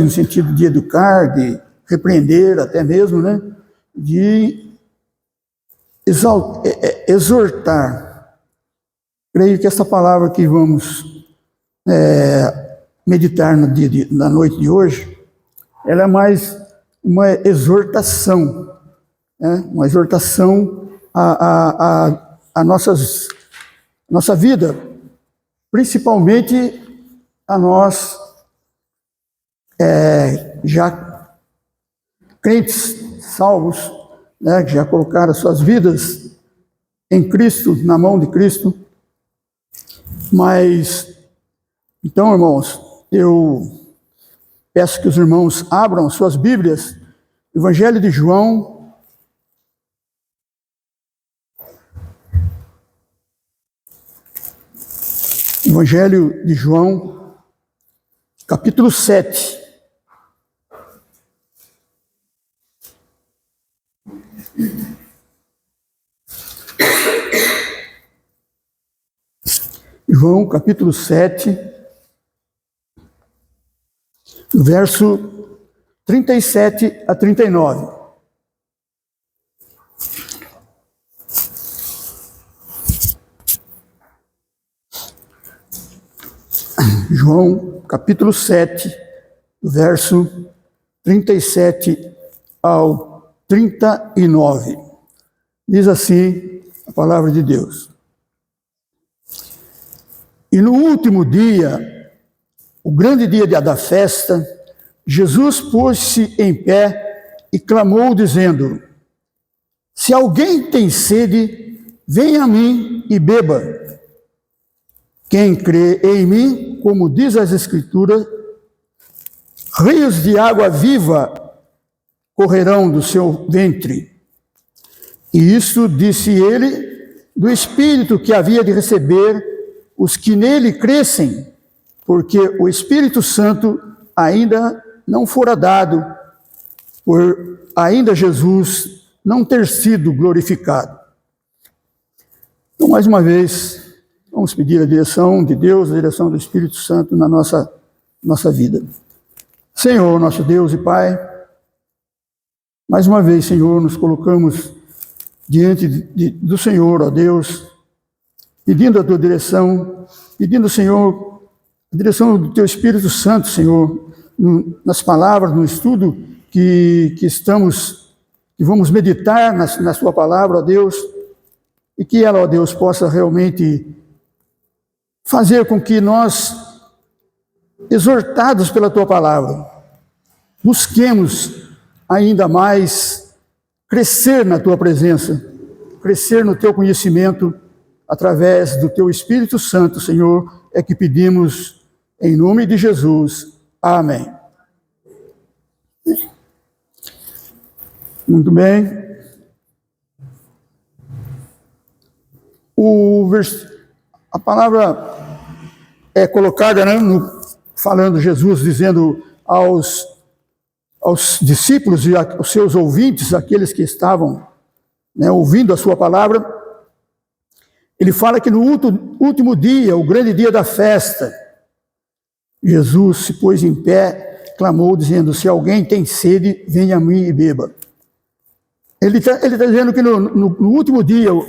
expressões no sentido de educar, de repreender até mesmo, né? De exortar. Creio que essa palavra que vamos meditar na noite de hoje, ela é mais uma exortação, né? Uma exortação a nossa vida, principalmente a nós já crentes salvos, né, que já colocaram suas vidas em Cristo, na mão de Cristo. Mas, então, irmãos, eu peço que os irmãos abram suas Bíblias, Evangelho de João, Evangelho de João, capítulo 7. João, capítulo 7, verso 37 a 39. João, capítulo 7, verso 37 ao 39. Diz assim a palavra de Deus. E no último dia, o grande dia da festa, Jesus pôs-se em pé e clamou, dizendo: Se alguém tem sede, venha a mim e beba. Quem crê em mim, como diz as Escrituras, rios de água viva correrão do seu ventre. E isso disse ele do Espírito que havia de receber os que nele crescem, porque o Espírito Santo ainda não fora dado, por ainda Jesus não ter sido glorificado. Então, mais uma vez, vamos pedir a direção de Deus, a direção do Espírito Santo na nossa vida. Senhor, nosso Deus e Pai, mais uma vez, Senhor, nos colocamos diante do Senhor, ó Deus, pedindo a Tua direção, pedindo, Senhor, a direção do Teu Espírito Santo, Senhor, nas palavras, no estudo que vamos meditar na Sua palavra, ó Deus, e que ela, ó Deus, possa realmente fazer com que nós, exortados pela Tua palavra, busquemos ainda mais crescer na Tua presença, crescer no Teu conhecimento, através do Teu Espírito Santo, Senhor, é que pedimos em nome de Jesus. Amém. Muito bem. A palavra é colocada, né, falando Jesus, dizendo aos discípulos e aos seus ouvintes, aqueles que estavam, né, ouvindo a sua palavra. Ele fala que no último dia, o grande dia da festa, Jesus se pôs em pé, clamou, dizendo: Se alguém tem sede, venha a mim e beba. Ele está dizendo que no último dia, o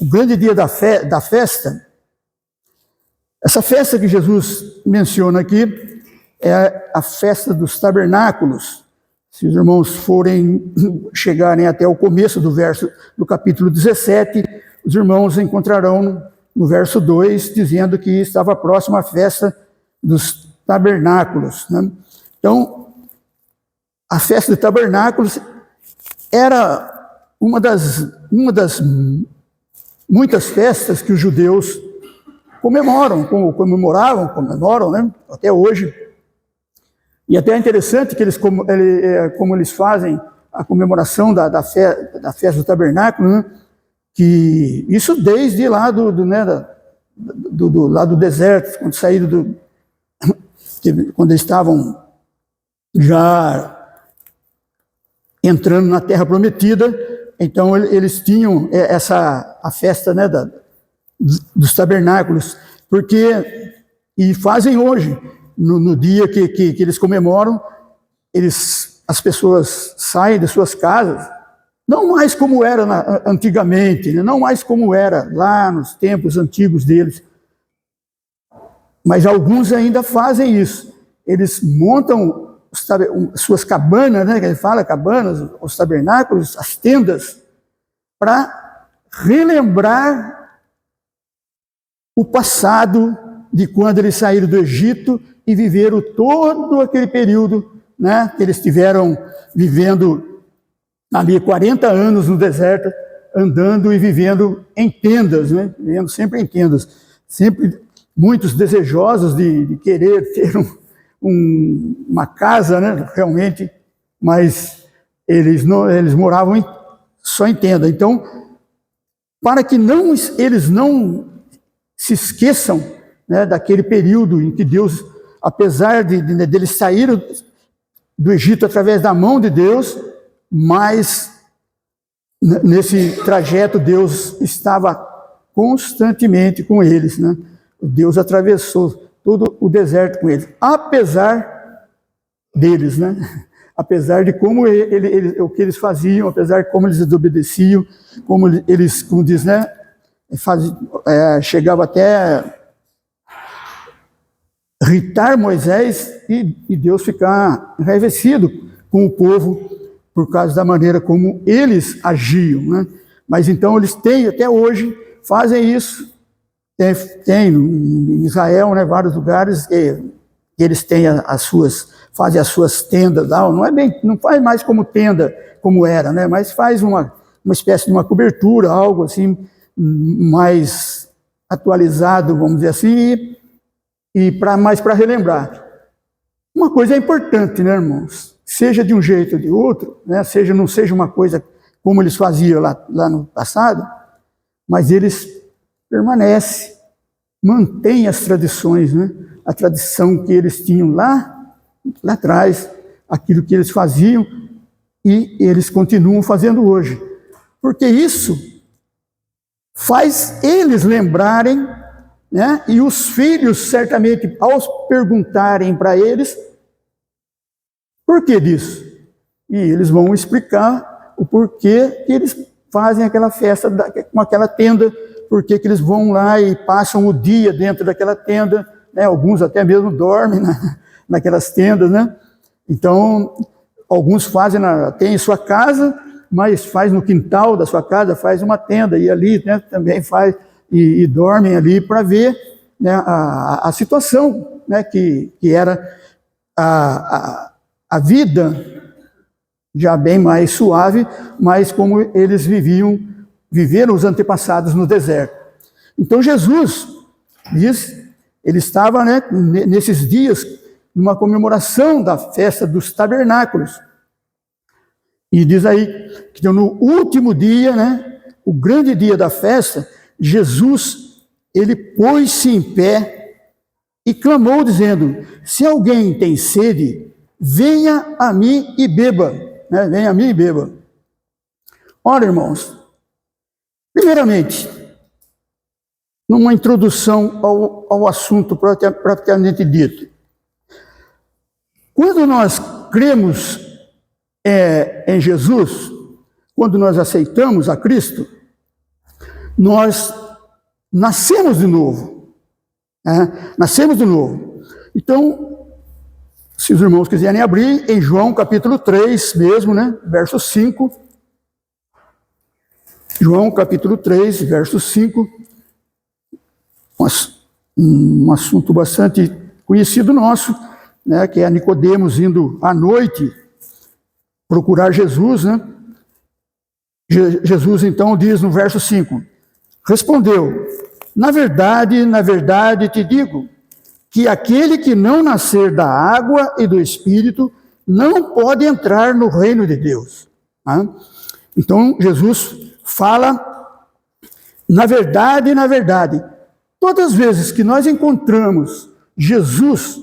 grande dia da festa, essa festa que Jesus menciona aqui é a festa dos tabernáculos. Se os irmãos chegarem até o começo do capítulo 17, os irmãos encontrarão no verso 2, dizendo que estava próxima à festa dos tabernáculos, né? Então, a festa dos tabernáculos era uma das muitas festas que os judeus comemoram, né? Até hoje. E até é interessante que como eles fazem a comemoração da festa do tabernáculo, né? Que isso desde lá do deserto, quando saíram quando eles estavam já entrando na terra prometida, então eles tinham a festa, né, dos tabernáculos, e fazem hoje, no dia que eles comemoram, as pessoas saem de suas casas, não mais como era antigamente, né? Não mais como era lá nos tempos antigos deles, mas alguns ainda fazem isso. Eles montam suas cabanas, né? Que ele fala, cabanas, os tabernáculos, as tendas, para relembrar o passado de quando eles saíram do Egito e viveram todo aquele período, né, que eles estiveram vivendo ali 40 anos no deserto, andando e vivendo em tendas, né, vivendo sempre em tendas, sempre muitos desejosos de querer ter uma casa, né, realmente, mas eles moravam só em tenda. Então, para que eles não se esqueçam, né, daquele período em que Deus, apesar de eles saírem do Egito através da mão de Deus, mas nesse trajeto Deus estava constantemente com eles, né? Deus atravessou todo o deserto com eles, apesar deles, né? Apesar de como o que eles faziam, apesar de como eles desobedeciam, como eles, como diz, né, chegava até irritar Moisés e Deus ficar enraivecido com o povo por causa da maneira como eles agiam, né? Mas então eles têm, até hoje, fazem isso. Tem em Israel, né, vários lugares que eles têm fazem as suas tendas, não faz mais como tenda, como era, né? Mas faz uma espécie de uma cobertura, algo assim, mais atualizado, vamos dizer assim, mais para relembrar. Uma coisa é importante, né, irmãos? Seja de um jeito ou de outro, né? Não seja uma coisa como eles faziam lá no passado, mas eles permanecem, mantêm as tradições, né? A tradição que eles tinham lá atrás, aquilo que eles faziam, e eles continuam fazendo hoje. Porque isso faz eles lembrarem, né? E os filhos, certamente, ao perguntarem para eles, por que disso? E eles vão explicar o porquê que eles fazem aquela festa com aquela tenda, porquê que eles vão lá e passam o dia dentro daquela tenda, né? Alguns até mesmo dormem naquelas tendas, né? Então, alguns tem sua casa, mas faz no quintal da sua casa, faz uma tenda, e ali, né, também faz, e dormem ali para ver, né, a situação, né, que era a vida já bem mais suave, mas como eles viveram os antepassados no deserto. Então Jesus diz, ele estava, né, nesses dias, numa comemoração da festa dos tabernáculos. E diz aí que no último dia, né, o grande dia da festa, Jesus, ele pôs-se em pé e clamou dizendo, se alguém tem sede, venha a mim e beba, né? Venha a mim e beba. Ora, irmãos, primeiramente, numa introdução ao assunto propriamente dito, quando nós cremos em Jesus, quando nós aceitamos a Cristo, nós nascemos de novo. Nascemos de novo. Então, se os irmãos quiserem abrir, em João capítulo 3 mesmo, né, verso 5. João capítulo 3, verso 5. Um assunto bastante conhecido nosso, né, que é Nicodemos indo à noite procurar Jesus, né? Jesus então diz no verso 5, respondeu, na verdade te digo, que aquele que não nascer da água e do Espírito não pode entrar no reino de Deus. Então Jesus fala, na verdade, todas as vezes que nós encontramos Jesus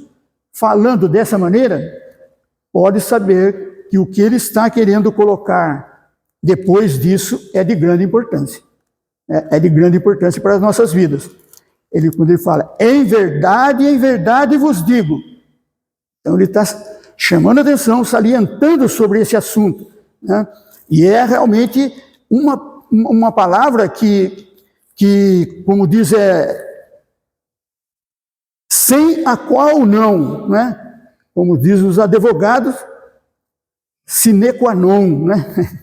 falando dessa maneira, pode saber que o que ele está querendo colocar depois disso é de grande importância. É de grande importância para as nossas vidas. Quando ele fala, em verdade vos digo. Então ele está chamando a atenção, salientando sobre esse assunto, né? E é realmente uma palavra que, como diz, sem a qual não, né? Como diz os advogados, sine qua non, né?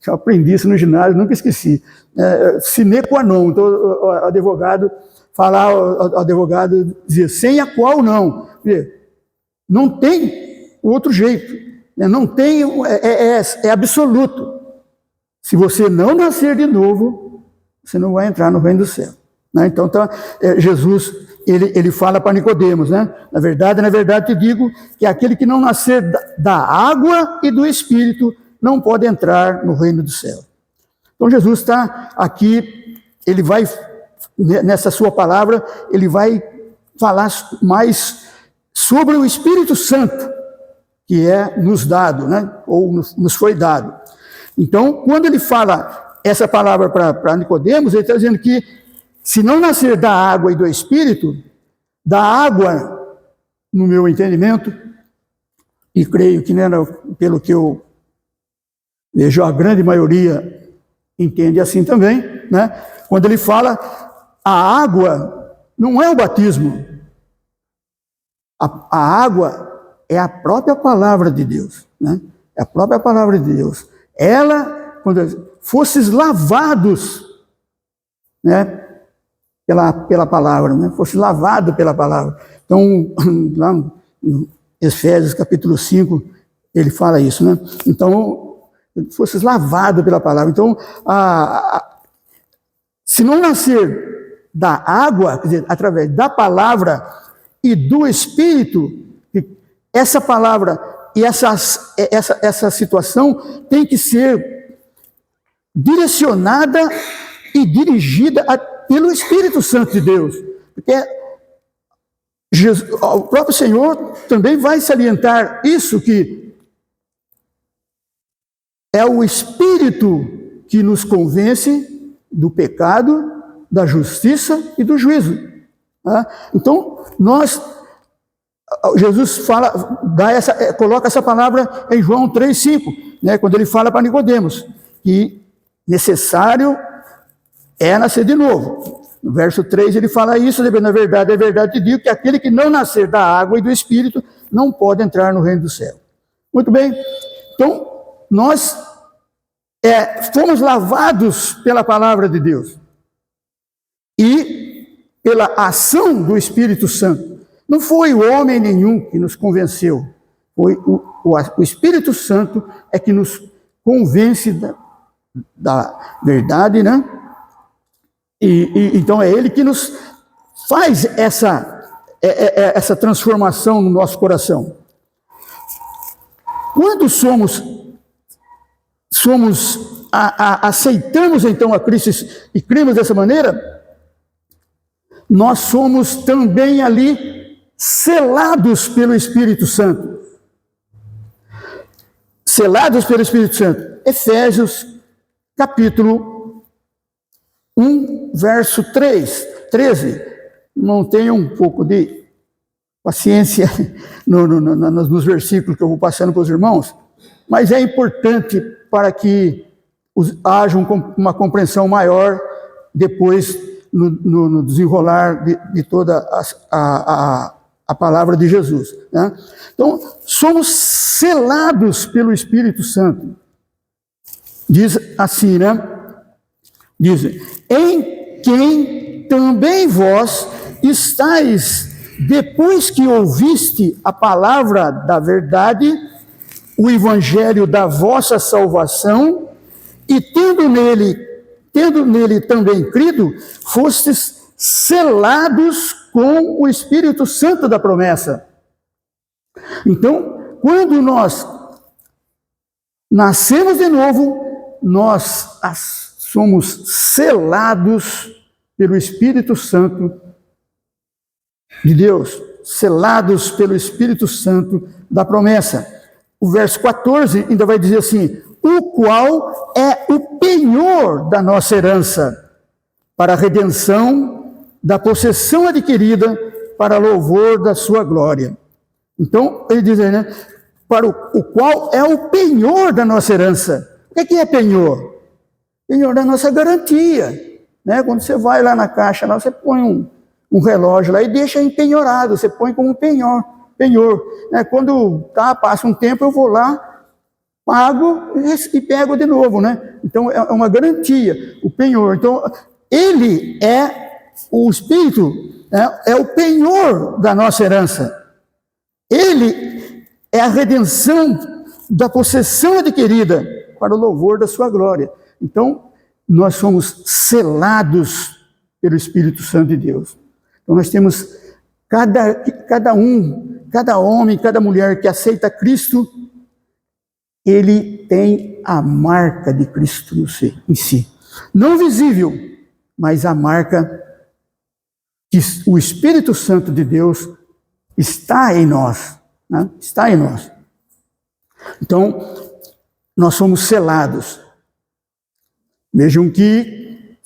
Eu aprendi isso no ginásio, nunca esqueci. Sine qua non. Então, o advogado dizia, sem a qual não. Não tem outro jeito. Não tem, é absoluto. Se você não nascer de novo, você não vai entrar no reino do céu. Né? Então, Jesus, ele fala para Nicodemos, né? Na verdade te digo que aquele que não nascer da água e do Espírito não pode entrar no reino do céu. Então, Jesus está aqui, ele vai, nessa sua palavra, ele vai falar mais sobre o Espírito Santo, que é nos dado, né? Ou nos foi dado. Então, quando ele fala essa palavra para Nicodemos, ele está dizendo que se não nascer da água e do Espírito, da água, no meu entendimento, e creio que, né, pelo que eu vejo, a grande maioria entende assim também, né? Quando ele fala, a água não é o batismo. A água é a própria palavra de Deus, né? É a própria palavra de Deus. Ela, quando fosses lavados, né? Pela palavra, né? Fosse lavado pela palavra. Então, lá em Efésios capítulo 5, ele fala isso, né? Então, fosse lavado pela palavra. Então, se não nascer da água, quer dizer, através da palavra e do Espírito, essa palavra e essa situação tem que ser direcionada e dirigida pelo Espírito Santo de Deus. Porque o próprio Senhor também vai salientar isso, que é o Espírito que nos convence do pecado, da justiça e do juízo. Então, Jesus coloca essa palavra em João 3,5, né, quando ele fala para Nicodemos que necessário é nascer de novo. No verso 3 ele fala isso, na verdade te digo que aquele que não nascer da água e do Espírito não pode entrar no reino do céu. Muito bem, então nós fomos lavados pela palavra de Deus e pela ação do Espírito Santo. Não foi homem nenhum que nos convenceu, foi o Espírito Santo é que nos convence da verdade, né? Então é ele que nos faz essa transformação no nosso coração. Quando aceitamos então a Cristo e cremos dessa maneira, nós somos também ali selados pelo Espírito Santo. Selados pelo Espírito Santo. Efésios capítulo 1, verso 13. Não tenha um pouco de paciência nos versículos que eu vou passando para os irmãos, mas é importante para que haja uma compreensão maior depois no desenrolar de toda a palavra de Jesus, né? Então, somos selados pelo Espírito Santo. Diz assim, né? Diz, em quem também vós estáis, depois que ouviste a palavra da verdade, o evangelho da vossa salvação, e tendo nele também crido, fostes selados com o Espírito Santo da promessa. Então, quando nós nascemos de novo, nós somos selados pelo Espírito Santo de Deus, selados pelo Espírito Santo da promessa. O verso 14 ainda vai dizer assim, o qual é o penhor da nossa herança, para a redenção da possessão adquirida, para louvor da sua glória. Então, ele diz, né, para o qual é o penhor da nossa herança. O que é penhor? Penhor da nossa garantia. Né? Quando você vai lá na caixa, lá, você põe um relógio lá e deixa empenhorado, você põe como penhor. Né? Quando passa um tempo, eu vou lá, pago e pego de novo. Né? Então, é uma garantia, o penhor. Então, ele o Espírito é o penhor da nossa herança. Ele é a redenção da possessão adquirida para o louvor da sua glória. Então, nós somos selados pelo Espírito Santo de Deus. Então, nós temos cada homem, cada mulher que aceita Cristo, ele tem a marca de Cristo em si. Não visível, mas a marca que o Espírito Santo de Deus está em nós. Né? Está em nós. Então, nós somos selados. Vejam que,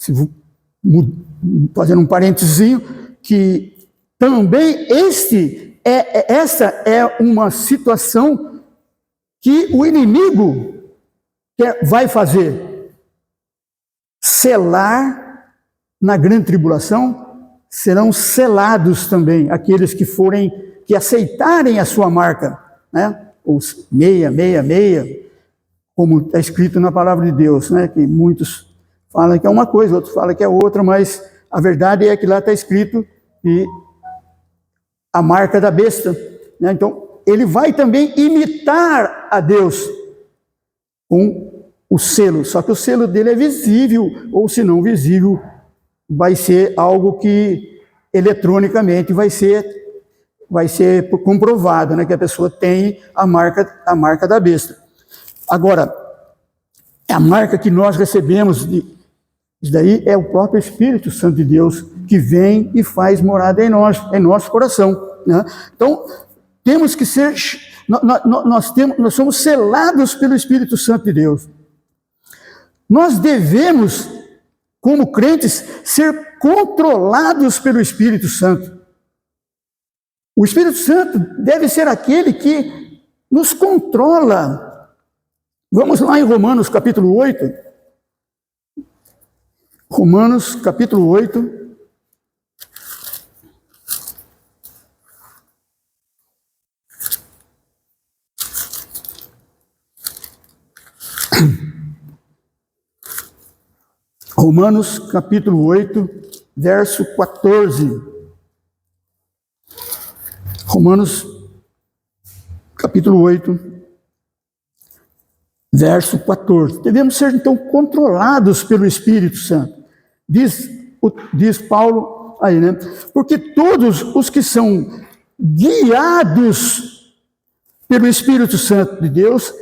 fazendo um parênteses, que também essa é uma situação que o inimigo vai fazer. Selar na grande tribulação, serão selados também aqueles que aceitarem a sua marca, né? Os 666, como está escrito na palavra de Deus, né? Que muitos falam que é uma coisa, outros falam que é outra, mas a verdade é que lá está escrito que a marca da besta, né? Então, ele vai também imitar a Deus com o selo, só que o selo dele é visível, ou se não visível, vai ser algo que eletronicamente vai ser comprovado, né, que a pessoa tem a marca da besta. Agora, a marca que nós recebemos, isso daí é o próprio Espírito Santo de Deus que vem e faz morada em nós, em nosso coração. Né? Então, temos que ser, nós somos selados pelo Espírito Santo de Deus. Nós devemos, como crentes, ser controlados pelo Espírito Santo. O Espírito Santo deve ser aquele que nos controla. Vamos lá em Romanos capítulo 8. Romanos capítulo 8. Romanos capítulo 8, verso 14. Romanos capítulo 8, verso 14. Devemos ser, então, controlados pelo Espírito Santo. Diz Paulo aí, né? Porque todos os que são guiados pelo Espírito Santo de Deus,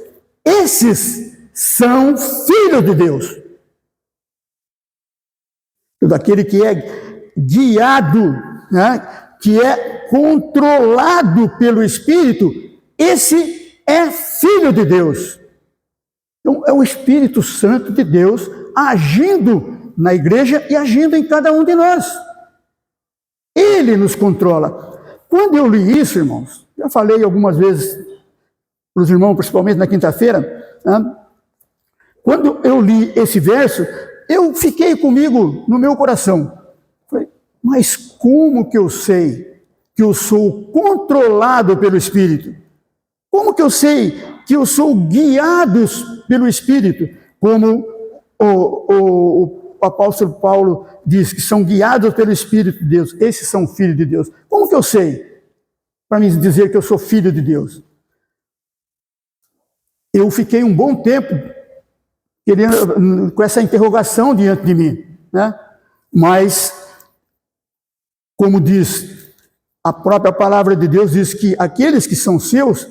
esses são filhos de Deus. Todo aquele que é guiado, né? Que é controlado pelo Espírito, esse é filho de Deus. Então, é o Espírito Santo de Deus agindo na igreja e agindo em cada um de nós. Ele nos controla. Quando eu li isso, irmãos, já falei algumas vezes para os irmãos, principalmente na quinta-feira, né? Quando eu li esse verso, eu fiquei comigo no meu coração. Falei, mas como que eu sei que eu sou controlado pelo Espírito? Como que eu sei que eu sou guiado pelo Espírito? Como o apóstolo Paulo diz, que são guiados pelo Espírito de Deus. Esses são filhos de Deus. Como que eu sei? Para me dizer que eu sou filho de Deus. Eu fiquei um bom tempo com essa interrogação diante de mim, né? Mas, como diz a própria palavra de Deus, diz que aqueles que são seus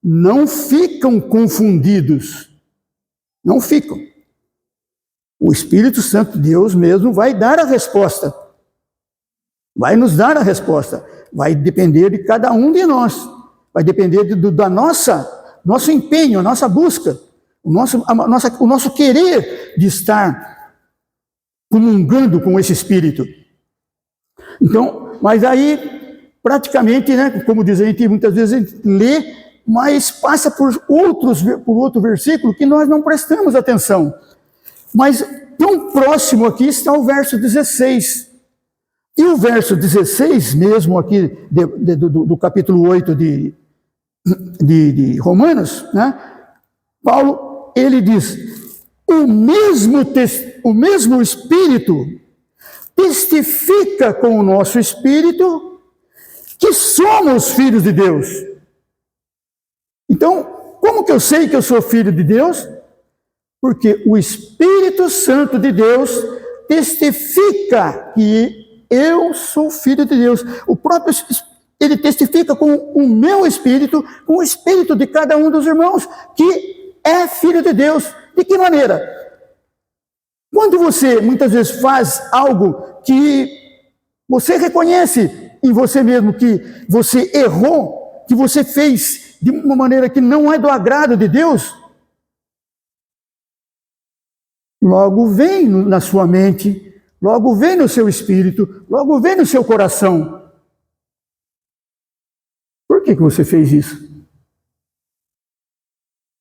não ficam confundidos, não ficam. O Espírito Santo de Deus mesmo vai dar a resposta, vai nos dar a resposta, vai depender de cada um de nós, vai depender da nosso empenho, a nossa busca, o nosso querer de estar comungando com esse Espírito. Então, mas aí, praticamente, né, como diz a gente, muitas vezes a gente lê mas passa por outro versículo que nós não prestamos atenção. Mas tão próximo aqui está o verso 16. E o verso 16, mesmo aqui do capítulo 8 de Romanos, né? Paulo, ele diz, o mesmo Espírito testifica com o nosso Espírito que somos filhos de Deus. Então, como que eu sei que eu sou filho de Deus? Porque o Espírito Santo de Deus testifica que eu sou filho de Deus. O próprio ele testifica com o meu espírito, com o espírito de cada um dos irmãos, que é filho de Deus. De que maneira? Quando você muitas vezes faz algo que você reconhece em você mesmo que você errou, que você fez de uma maneira que não é do agrado de Deus, logo vem na sua mente, logo vem no seu espírito, logo vem no seu coração. Por que você fez isso?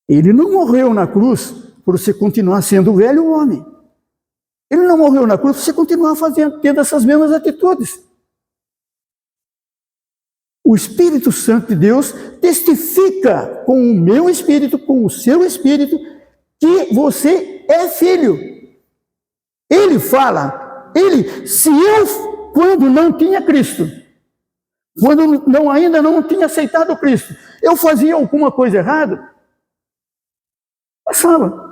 Ele não morreu na cruz por você continuar sendo o velho homem. Ele não morreu na cruz por você continuar tendo essas mesmas atitudes. O Espírito Santo de Deus testifica com o meu espírito, com o seu espírito, que você é filho. Ele fala, se eu, quando não tinha Cristo, quando ainda não tinha aceitado Cristo, eu fazia alguma coisa errada, passava.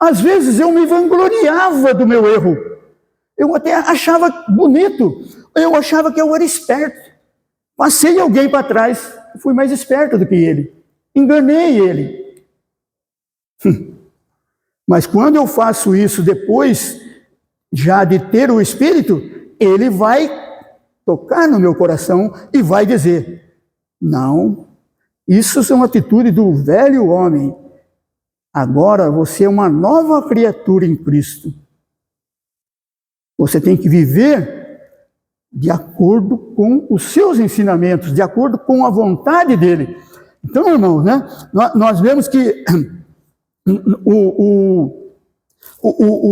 Às vezes eu me vangloriava do meu erro. Eu até achava bonito. Eu achava que eu era esperto. Passei alguém para trás. Fui mais esperto do que ele. Enganei ele. Mas quando eu faço isso depois, já de ter o Espírito, ele vai tocar no meu coração e vai dizer, não, isso é uma atitude do velho homem. Agora você é uma nova criatura em Cristo. Você tem que viver de acordo com os seus ensinamentos, de acordo com a vontade dele. Então, irmãos, né, nós vemos que o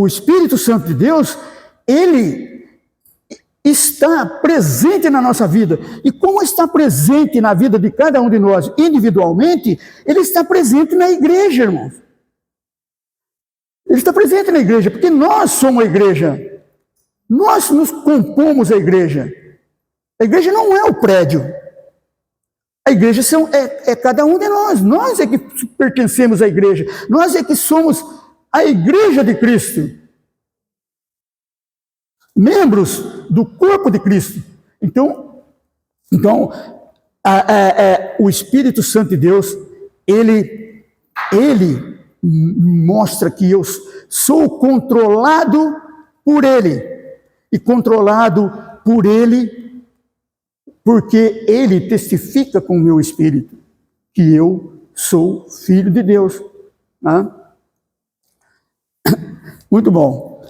Espírito Santo de Deus, ele está presente na nossa vida. E como está presente na vida de cada um de nós individualmente, ele está presente na igreja, irmãos. Ele está presente na igreja, porque nós somos a igreja. Nós nos compomos a igreja. A igreja não é o prédio. A igreja é cada um de nós. Nós é que pertencemos à igreja. Nós é que somos a igreja de Cristo. Membros do corpo de Cristo. Então o Espírito Santo de Deus, ele mostra que eu sou controlado por ele. E controlado por ele, porque ele testifica com o meu espírito que eu sou filho de Deus. Né? Muito bom.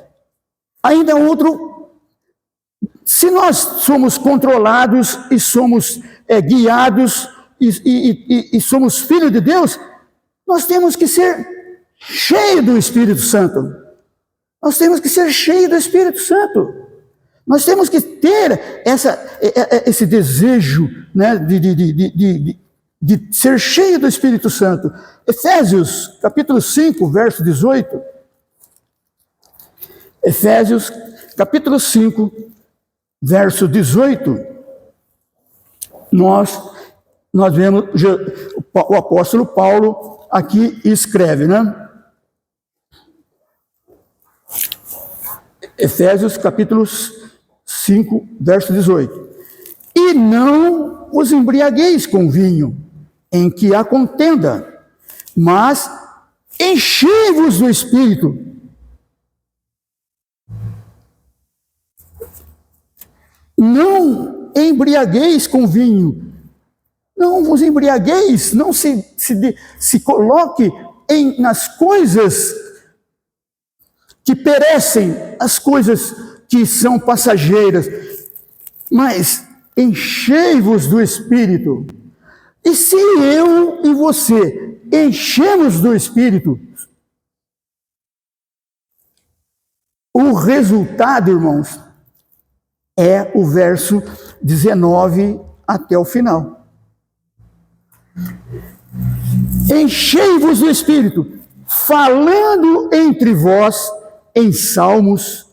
Ainda outro, se nós somos controlados e somos guiados e somos filhos de Deus, nós temos que ser cheios do Espírito Santo. Nós temos que ser cheios do Espírito Santo. Nós temos que ter esse desejo, né, de ser cheio do Espírito Santo. Efésios, capítulo 5, verso 18. Efésios, capítulo 5, verso 18. Nós vemos o apóstolo Paulo aqui escreve, né? Efésios, capítulo 5, verso 18. E não os embriagueis com vinho, em que há contenda, mas enchei-vos do Espírito. Não embriagueis com vinho. Não vos embriagueis, não se coloque nas coisas que perecem, as coisas que são passageiras, mas enchei-vos do Espírito. E se eu e você enchemos do Espírito, o resultado, irmãos, é o verso 19 até o final. Enchei-vos do Espírito, falando entre vós em salmos,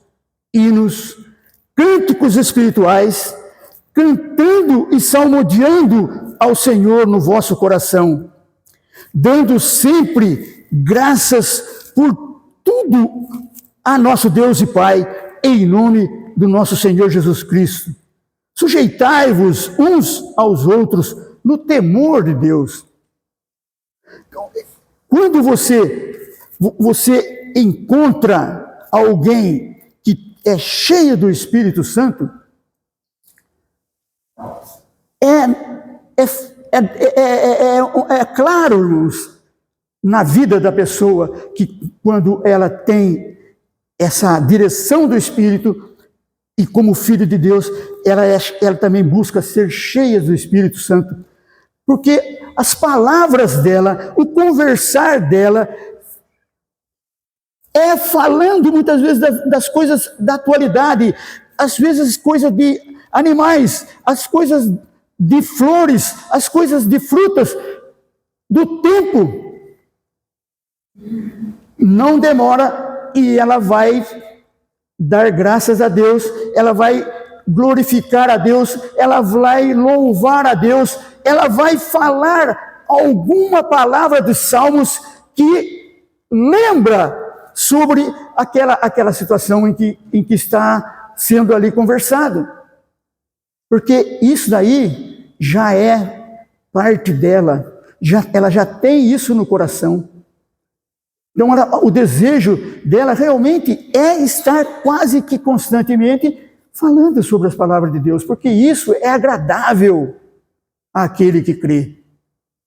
hinos, cânticos espirituais, cantando e salmodiando ao Senhor no vosso coração, dando sempre graças por tudo a nosso Deus e Pai, em nome do nosso Senhor Jesus Cristo. Sujeitai-vos uns aos outros no temor de Deus. Quando você encontra alguém que é cheio do Espírito Santo, é claro, irmãos, na vida da pessoa, que quando ela tem essa direção do Espírito, e como filho de Deus, ela também busca ser cheia do Espírito Santo, porque as palavras dela, o conversar dela, é falando muitas vezes das coisas da atualidade, às vezes coisas de animais, as coisas de flores, as coisas de frutas do tempo. Não demora e ela vai dar graças a Deus, ela vai glorificar a Deus, ela vai louvar a Deus, ela vai falar alguma palavra dos Salmos que lembra sobre aquela situação em que está sendo ali conversado. Porque isso daí já é parte dela, ela já tem isso no coração. Então, o desejo dela realmente é estar quase que constantemente falando sobre as palavras de Deus, porque isso é agradável àquele que crê.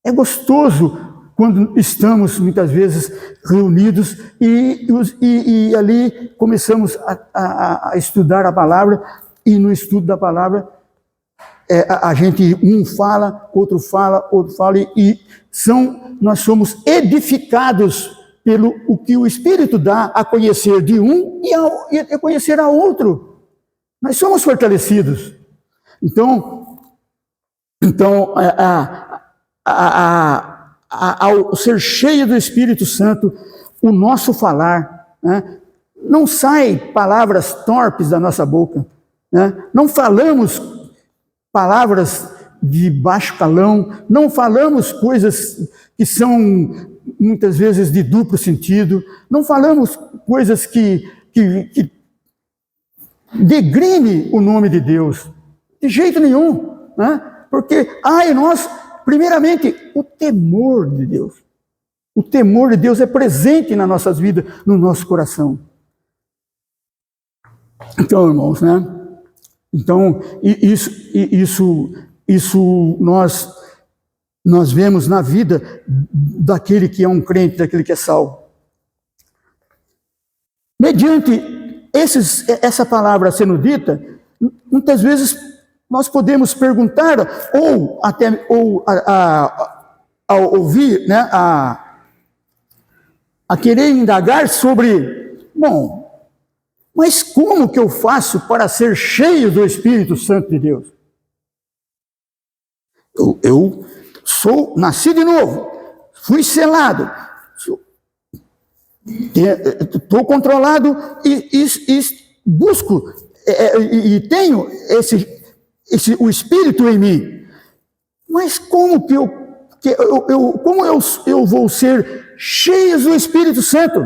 É gostoso quando estamos, muitas vezes, reunidos e ali começamos a estudar a palavra, e no estudo da palavra, a gente, um fala, outro fala, e nós somos edificados pelo o que o Espírito dá a conhecer de um e a conhecer a outro. Nós somos fortalecidos. Então ao ser cheio do Espírito Santo, o nosso falar, né, não sai palavras torpes da nossa boca, né, não falamos palavras de baixo calão, não falamos coisas que são muitas vezes de duplo sentido, não falamos coisas que degrime o nome de Deus, de jeito nenhum, né? Porque nós, primeiramente, o temor de Deus. O temor de Deus é presente nas nossas vidas, no nosso coração. Então, irmãos, né? Então, isso nós vemos na vida daquele que é um crente, daquele que é salvo. Mediante essa palavra sendo dita, muitas vezes nós podemos perguntar, ao ouvir, né, a querer indagar sobre, mas como que eu faço para ser cheio do Espírito Santo de Deus? Eu sou nascido de novo, fui selado, estou controlado e busco e tenho o Espírito em mim. Mas como que eu vou ser cheio do Espírito Santo?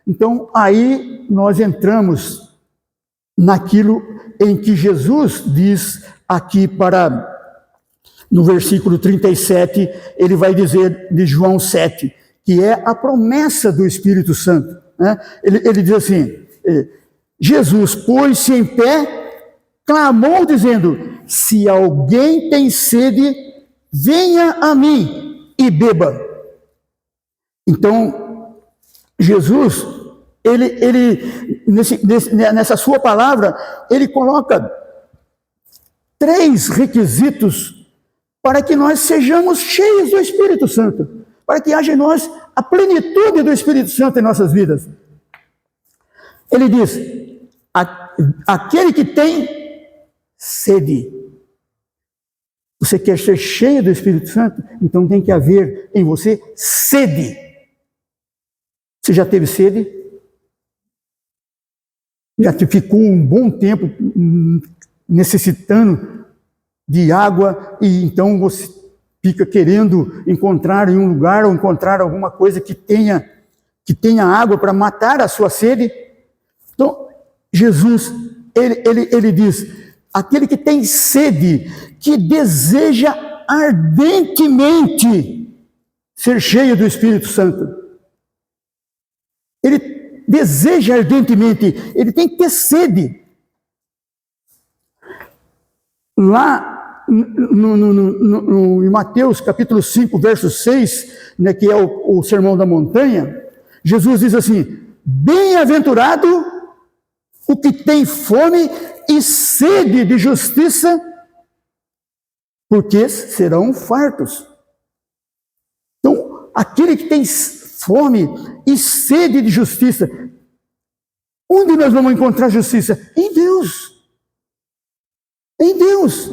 Então aí nós entramos naquilo em que Jesus diz aqui no versículo 37, ele vai dizer de João 7, que é a promessa do Espírito Santo, né? Ele diz assim, Jesus pôs-se em pé, clamou dizendo, se alguém tem sede, venha a mim e beba. Então, Jesus, nessa sua palavra, ele coloca 3 requisitos para que nós sejamos cheios do Espírito Santo, para que haja em nós a plenitude do Espírito Santo em nossas vidas. Ele diz, aquele que tem sede. Você quer ser cheio do Espírito Santo? Então tem que haver em você sede. Você já teve sede? Já ficou um bom tempo necessitando de água e então você fica querendo encontrar em um lugar ou encontrar alguma coisa que tenha água para matar a sua sede? Então, Jesus, ele diz, aquele que tem sede, que deseja ardentemente ser cheio do Espírito Santo. Ele deseja ardentemente, ele tem que ter sede. Lá em Mateus capítulo 5, verso 6, né, que é o Sermão da Montanha, Jesus diz assim, bem-aventurado o que tem fome e sede de justiça, porque serão fartos. Então, aquele que tem fome e sede de justiça, onde nós vamos encontrar justiça? Em Deus. Em Deus.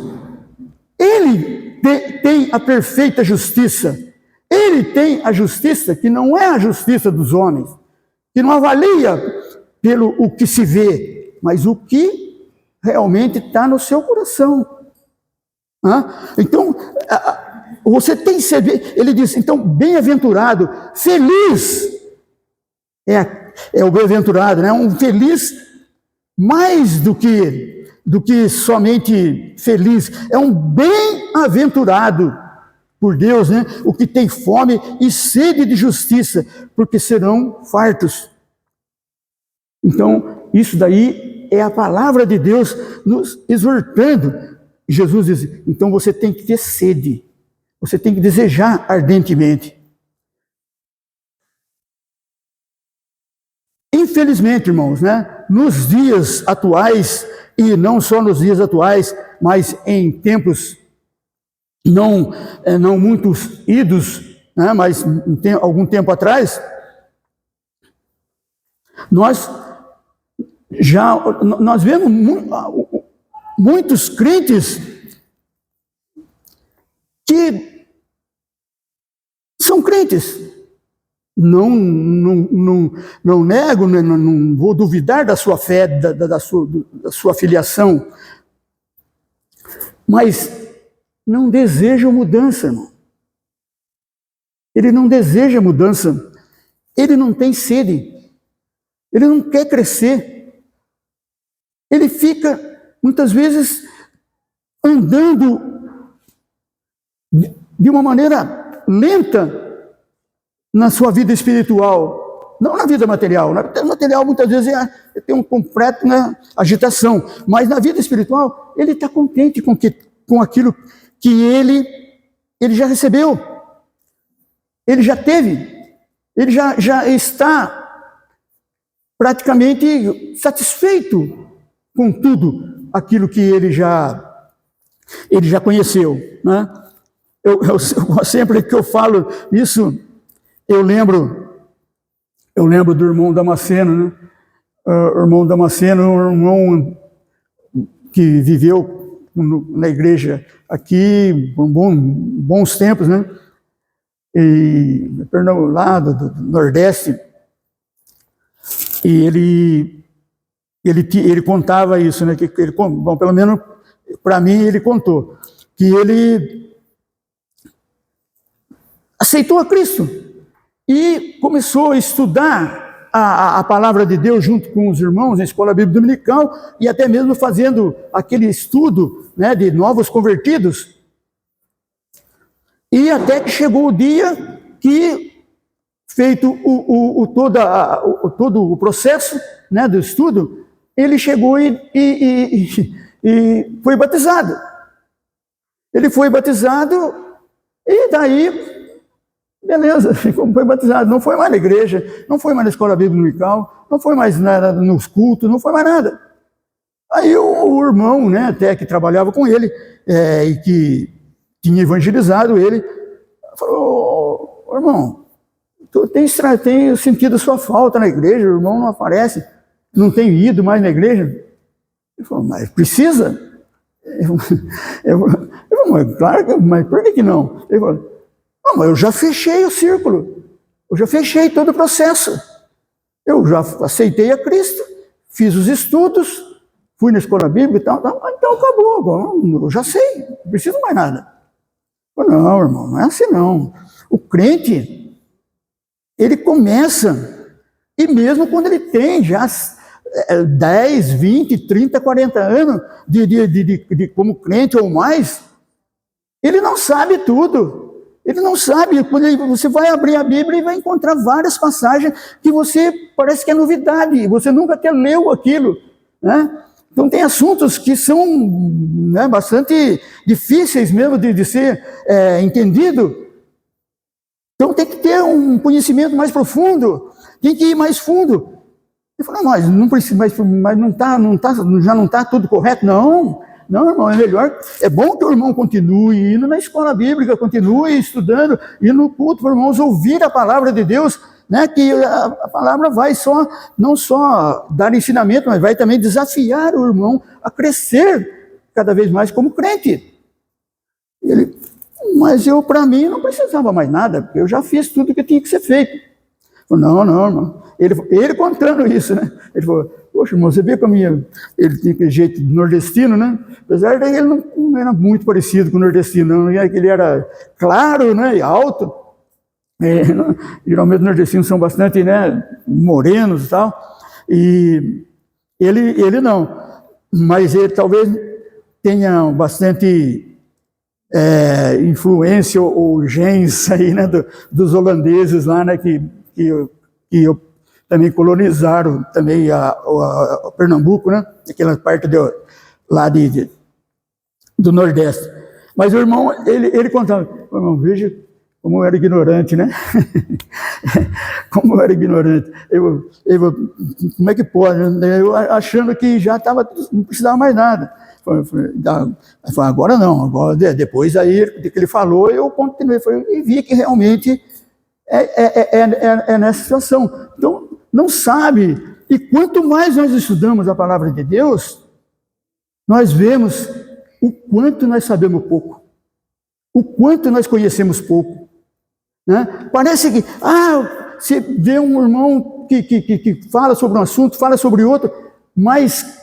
Ele tem a perfeita justiça. Ele tem a justiça que não é a justiça dos homens, que não avalia pelo o que se vê, mas o que realmente está no seu coração. Então, você tem sede, ele diz, então, bem-aventurado, feliz, é o bem-aventurado, né? Um feliz mais do que somente feliz, é um bem-aventurado por Deus, né? O que tem fome e sede de justiça, porque serão fartos. Então, isso daí é a palavra de Deus nos exortando. Jesus diz, então você tem que ter sede, você tem que desejar ardentemente. Infelizmente, irmãos, né, nos dias atuais, e não só nos dias atuais, mas em tempos não muito idos, né, mas algum tempo atrás, nós vemos muitos crentes que são crentes. Não nego, não vou duvidar da sua fé, da sua filiação, mas não desejam mudança, irmão. Ele não deseja mudança, ele não tem sede, ele não quer crescer, ele fica, muitas vezes, andando de uma maneira lenta na sua vida espiritual, não na vida material. Na vida material, muitas vezes, tem um completo agitação, mas na vida espiritual, ele está contente com aquilo que ele já recebeu, ele já teve, ele já está praticamente satisfeito com tudo aquilo que ele já conheceu, né? Eu sempre que eu falo isso, eu lembro do irmão Damasceno, né? O irmão Damasceno, um irmão que viveu na igreja aqui por bons tempos, né? E lá do Nordeste, e ele contava isso, né? Bom, pelo menos para mim ele contou que ele aceitou a Cristo e começou a estudar a palavra de Deus junto com os irmãos na escola bíblica dominical e até mesmo fazendo aquele estudo, né, de novos convertidos. E até que chegou o dia que, feito todo o processo, né, do estudo, ele chegou e foi batizado. Ele foi batizado e daí... beleza, foi batizado, não foi mais na igreja, não foi mais na escola bíblica dominical, não foi mais nos cultos, não foi mais nada. Aí o irmão, né, até que trabalhava com ele, e que tinha evangelizado ele, falou: ô, irmão, tu tem sentido a sua falta na igreja, o irmão não aparece, não tem ido mais na igreja. Ele falou: mas precisa? Claro, mas por que não? Ele falou: não, mas eu já fechei o círculo, eu já fechei todo o processo, eu já aceitei a Cristo, fiz os estudos, fui na escola bíblica e tal, então acabou, agora eu já sei, não preciso mais nada. Eu falei: não, irmão, não é assim não. O crente, ele começa, e mesmo quando ele tem já 10, 20, 30, 40 anos de como crente ou mais, ele não sabe tudo. Ele não sabe. Quando você vai abrir a Bíblia e vai encontrar várias passagens que você parece que é novidade, você nunca até leu aquilo, né? Então tem assuntos que são, né, bastante difíceis mesmo de ser entendido. Então tem que ter um conhecimento mais profundo, tem que ir mais fundo. Ele falou: mas não precisa, mas já não está tudo correto? Não, irmão, é melhor, é bom que o irmão continue indo na escola bíblica, continue estudando, indo no culto para os irmãos ouvir a palavra de Deus, né? Que a palavra vai não só dar ensinamento, mas vai também desafiar o irmão a crescer cada vez mais como crente. Mas para mim, não precisava mais nada, porque eu já fiz tudo que tinha que ser feito. Não, irmão. Ele contando isso, né? Ele falou: poxa, irmão, você vê como ele tinha aquele jeito nordestino, né? Apesar de ele não era muito parecido com o nordestino, não. Ele era claro, né, e alto. Geralmente os nordestinos são bastante, né, morenos e tal. E ele não. Mas ele talvez tenha bastante influência ou genes aí, né, dos holandeses lá, né, que também colonizaram também a Pernambuco, né? Aquela parte lá do Nordeste. Mas o irmão, ele contava: irmão, veja como eu era ignorante, né? Como eu era ignorante. Como é que pode? Eu achando que já não precisava mais nada. Agora não, agora depois aí que ele falou, eu continuei e vi que realmente é nessa situação. Então, não sabe, e quanto mais nós estudamos a palavra de Deus, nós vemos o quanto nós sabemos pouco, o quanto nós conhecemos pouco, né? Parece que, você vê um irmão que fala sobre um assunto, fala sobre outro, mas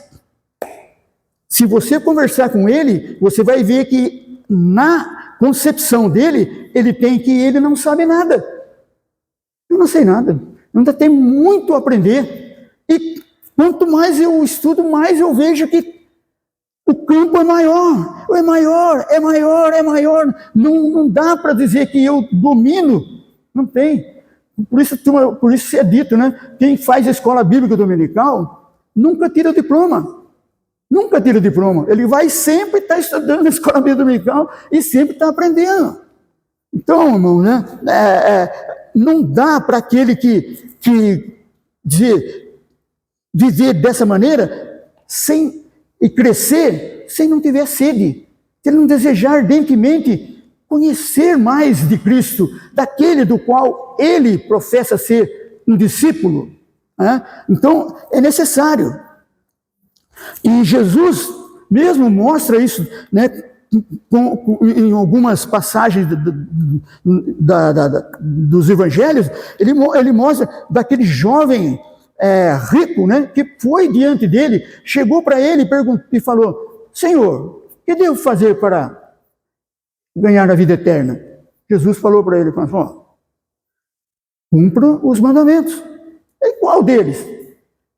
se você conversar com ele, você vai ver que na concepção dele, ele não sabe nada. Eu não sei nada, ainda tem muito a aprender. E quanto mais eu estudo, mais eu vejo que o campo é maior. Não dá para dizer que eu domino, não tem. Por isso é dito, né? Quem faz a escola bíblica dominical nunca tira o diploma. Nunca tira o diploma. Ele vai sempre estar estudando a escola bíblica dominical e sempre está aprendendo. Então, irmão, né? Não dá para aquele que viver dessa maneira e crescer sem não tiver sede, se ele não desejar ardentemente conhecer mais de Cristo, daquele do qual ele professa ser um discípulo, né? Então, é necessário. E Jesus mesmo mostra isso, né? Em algumas passagens dos evangelhos, ele mostra daquele jovem rico, né, que foi diante dele, chegou para ele e falou: Senhor, o que devo fazer para ganhar a vida eterna? Jesus falou para ele: cumpra os mandamentos. E qual deles?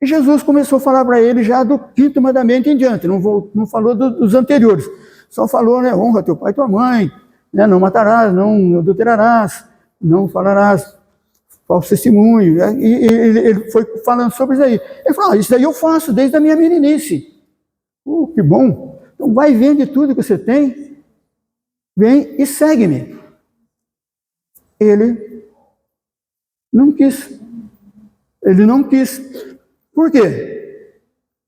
E Jesus começou a falar para ele já do 5º mandamento em diante, não falou dos anteriores. Só falou, né, honra teu pai e tua mãe, né, não matarás, não adulterarás, não falarás falso testemunho. E ele foi falando sobre isso aí. Ele falou: isso daí eu faço desde a minha meninice. Que bom. Então vai, vende tudo que você tem, vem e segue-me. Ele não quis. Por quê?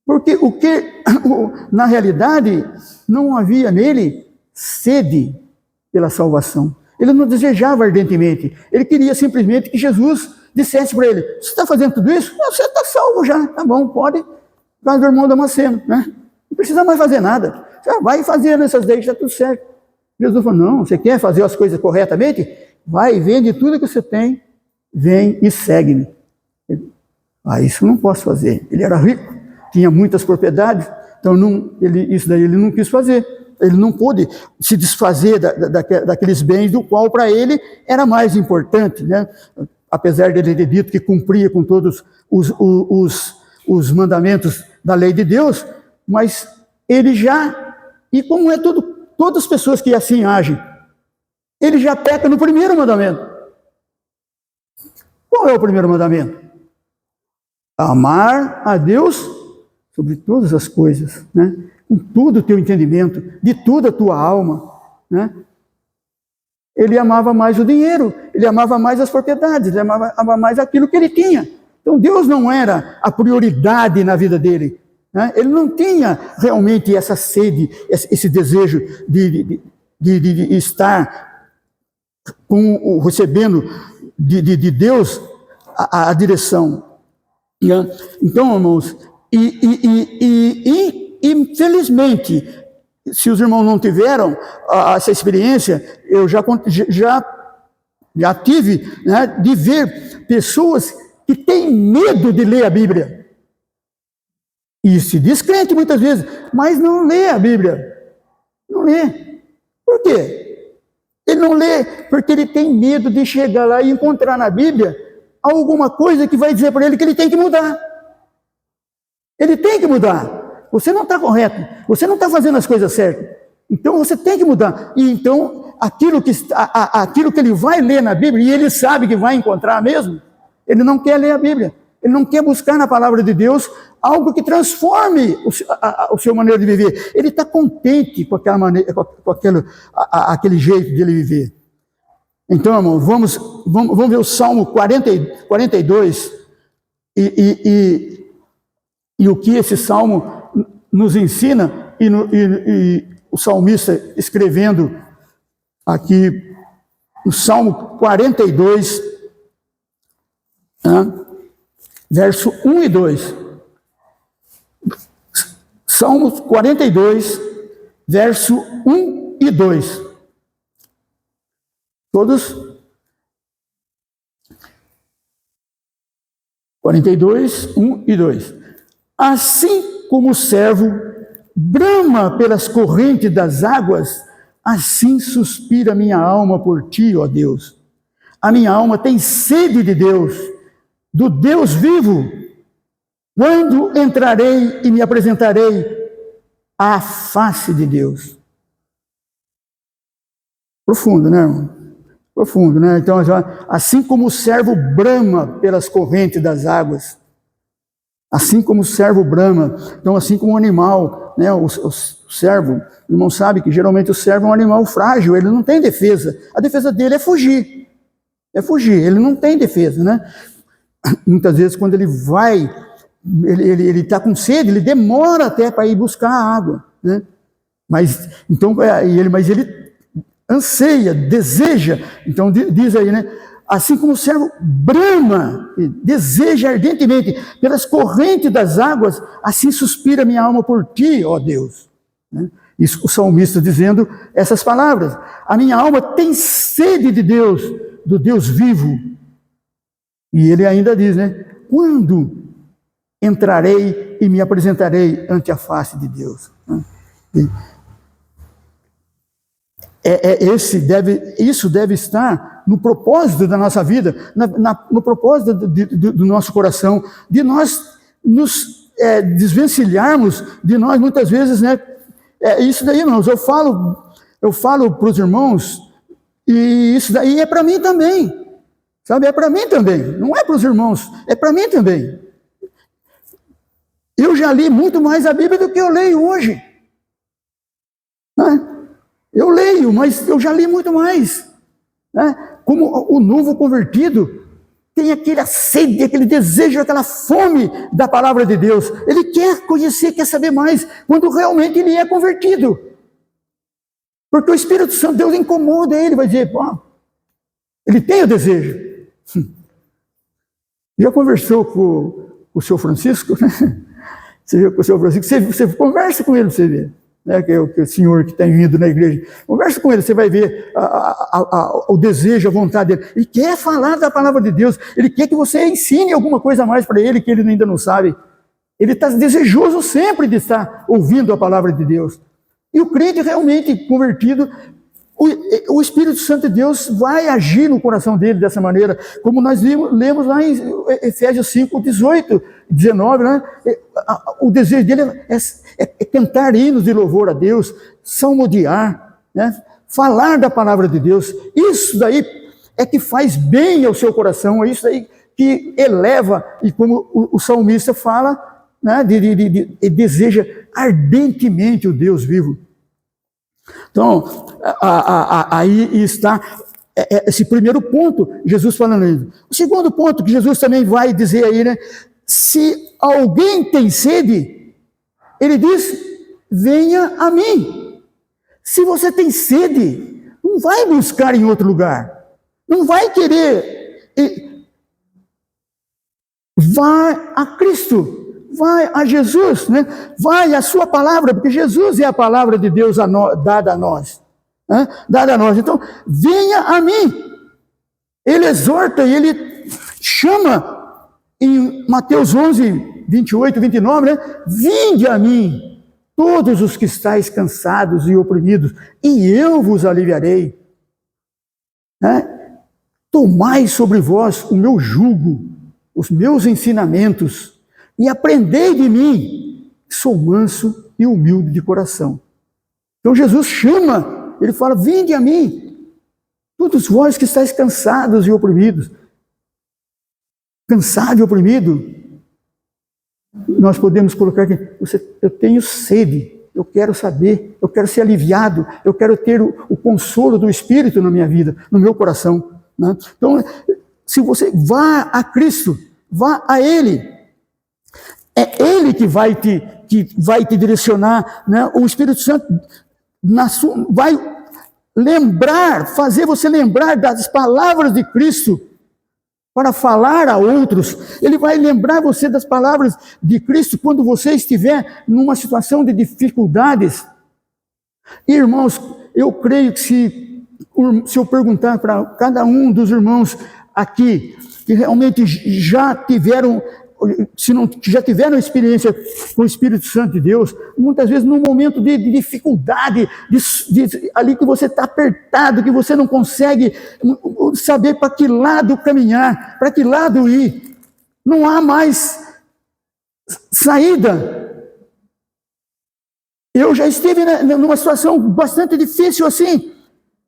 Porque na realidade, não havia nele sede pela salvação. Ele não desejava ardentemente. Ele queria simplesmente que Jesus dissesse para ele: você está fazendo tudo isso? Não, você está salvo já, tá bom, pode. Faz o irmão Damasceno, né? Não precisa mais fazer nada. Você vai fazendo essas leis, está tudo certo. Jesus falou: não, você quer fazer as coisas corretamente? Vai, vende tudo que você tem, vem e segue-me. Isso eu não posso fazer. Ele era rico, tinha muitas propriedades, então isso daí ele não quis fazer. Ele não pôde se desfazer daqueles bens do qual para ele era mais importante, né? Apesar de ele ter dito que cumpria com todos os mandamentos da lei de Deus, mas ele já, e como é todas as pessoas que assim agem, ele já peca no primeiro mandamento. Qual é o primeiro mandamento? Amar a Deus sobre todas as coisas, né? Com todo o teu entendimento, de toda a tua alma, né? Ele amava mais o dinheiro, ele amava mais as propriedades, ele amava mais aquilo que ele tinha. Então Deus não era a prioridade na vida dele, né? Ele não tinha realmente essa sede, esse desejo de estar recebendo de Deus a direção. Então, irmãos, infelizmente, se os irmãos não tiveram essa experiência, eu já tive, né, de ver pessoas que têm medo de ler a Bíblia. E se diz crente muitas vezes, mas não lê a Bíblia. Não lê. Por quê? Ele não lê porque ele tem medo de chegar lá e encontrar na Bíblia alguma coisa que vai dizer para ele que ele tem que mudar. Ele tem que mudar. Você não está correto. Você não está fazendo as coisas certas. Então você tem que mudar. E então aquilo que ele vai ler na Bíblia, e ele sabe que vai encontrar mesmo, ele não quer ler a Bíblia. Ele não quer buscar na palavra de Deus algo que transforme o seu maneira de viver. Ele está contente com aquela maneira, com aquele jeito de ele viver. Então, irmão, vamos ver o Salmo 42 e o que esse Salmo nos ensina, e o salmista escrevendo aqui no Salmo 42, verso 1 e 2. Salmo 42, verso 1 e 2. Todos? 42, 1 e 2. Assim como o servo brama pelas correntes das águas, assim suspira minha alma por ti, ó Deus. A minha alma tem sede de Deus, do Deus vivo. Quando entrarei e me apresentarei à face de Deus? Profundo, né, irmão? Profundo, né? Então, assim como o servo brama pelas correntes das águas, assim como o servo brama, então assim como o animal, né? O servo, o irmão sabe que geralmente o servo é um animal frágil, ele não tem defesa. A defesa dele é fugir. É fugir, ele não tem defesa, né? Muitas vezes quando ele vai, ele está com sede, ele demora até para ir buscar a água, né? Mas ele anseia, deseja, então diz aí, né? Assim como o servo brama, deseja ardentemente pelas correntes das águas, assim suspira minha alma por ti, ó Deus. Isso o salmista dizendo essas palavras. A minha alma tem sede de Deus, do Deus vivo. E ele ainda diz, né? Quando entrarei e me apresentarei ante a face de Deus? Isso deve estar no propósito da nossa vida, no propósito do nosso coração, de nós nos desvencilharmos de nós muitas vezes, né? Isso daí, irmãos, eu falo para os irmãos, e isso daí é para mim também, sabe? É para mim também, não é para os irmãos, é para mim também. Eu já li muito mais a Bíblia do que eu leio hoje, né? Eu leio, mas eu já li muito mais, né? Como o novo convertido tem aquela sede, aquele desejo, aquela fome da palavra de Deus. Ele quer conhecer, quer saber mais, quando realmente ele é convertido. Porque o Espírito Santo, Deus incomoda ele, vai dizer, pô, ele tem o desejo. Já conversou com o seu Francisco, né? Você viu com o seu Francisco, você conversa com ele para você ver, né? Que é o senhor que está indo na igreja. Conversa com ele, você vai ver o desejo, a vontade dele. Ele quer falar da palavra de Deus, ele quer que você ensine alguma coisa a mais para ele que ele ainda não sabe. Ele está desejoso sempre de estar ouvindo a palavra de Deus. E o crente realmente convertido, o Espírito Santo de Deus vai agir no coração dele dessa maneira, como nós lemos lá em Efésios 5, 18, 19, né? O desejo dele é cantar hinos de louvor a Deus, salmodiar, né? Falar da palavra de Deus. Isso daí é que faz bem ao seu coração, é isso daí que eleva, e como o salmista fala, né? Deseja ardentemente o Deus vivo. Então, aí está esse primeiro ponto, Jesus falando isso. O segundo ponto que Jesus também vai dizer aí, né? Se alguém tem sede, ele diz, venha a mim. Se você tem sede, não vai buscar em outro lugar. Não vai querer. Vai a Cristo. Vai a Jesus, né? Vai a sua palavra, porque Jesus é a palavra de Deus dada a nós. Né? Dada a nós. Então, venha a mim. Ele exorta e ele chama em Mateus 11, 28, 29, né? Vinde a mim, todos os que estáis cansados e oprimidos, e eu vos aliviarei. Né? Tomai sobre vós o meu jugo, os meus ensinamentos, e aprendei de mim, sou manso e humilde de coração. Então Jesus chama, ele fala, vinde a mim, todos vós que estáis cansados e oprimidos. Cansado e oprimido, nós podemos colocar aqui, eu tenho sede, eu quero saber, eu quero ser aliviado, eu quero ter o consolo do Espírito na minha vida, no meu coração. Né? Então, se você vá a Cristo, vá a Ele, é Ele que vai te direcionar, né? O Espírito Santo vai lembrar, fazer você lembrar das palavras de Cristo para falar a outros. Ele vai lembrar você das palavras de Cristo quando você estiver numa situação de dificuldades. Irmãos, eu creio que se eu perguntar para cada um dos irmãos aqui, que realmente já tiveram experiência com o Espírito Santo de Deus, muitas vezes num momento de dificuldade, ali que você está apertado, que você não consegue saber para que lado caminhar, para que lado ir, não há mais saída. Eu já estive numa situação bastante difícil assim,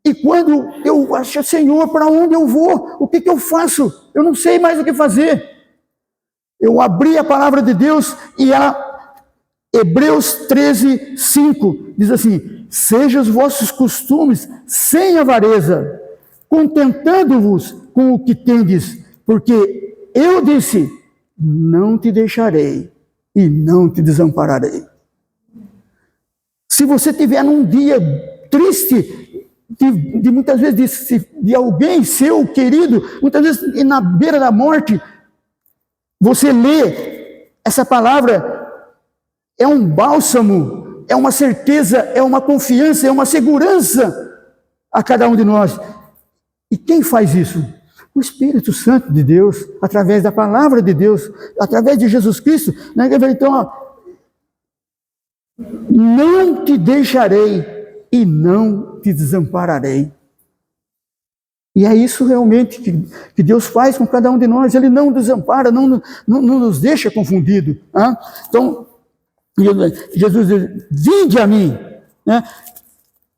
e quando eu acho, Senhor, para onde eu vou? O que eu faço? Eu não sei mais o que fazer. Eu abri a palavra de Deus e Hebreus 13, 5 diz assim, sejam os vossos costumes sem avareza, contentando-vos com o que tendes, porque eu disse, não te deixarei e não te desampararei. Se você tiver num dia triste, de muitas vezes de alguém seu querido, muitas vezes na beira da morte, você lê essa palavra, é um bálsamo, é uma certeza, é uma confiança, é uma segurança a cada um de nós. E quem faz isso? O Espírito Santo de Deus, através da palavra de Deus, através de Jesus Cristo. Né? Então, não te deixarei e não te desampararei. E é isso realmente que Deus faz com cada um de nós. Ele não desampara, não nos deixa confundidos. Né? Então, Jesus diz, vinde a mim. Né?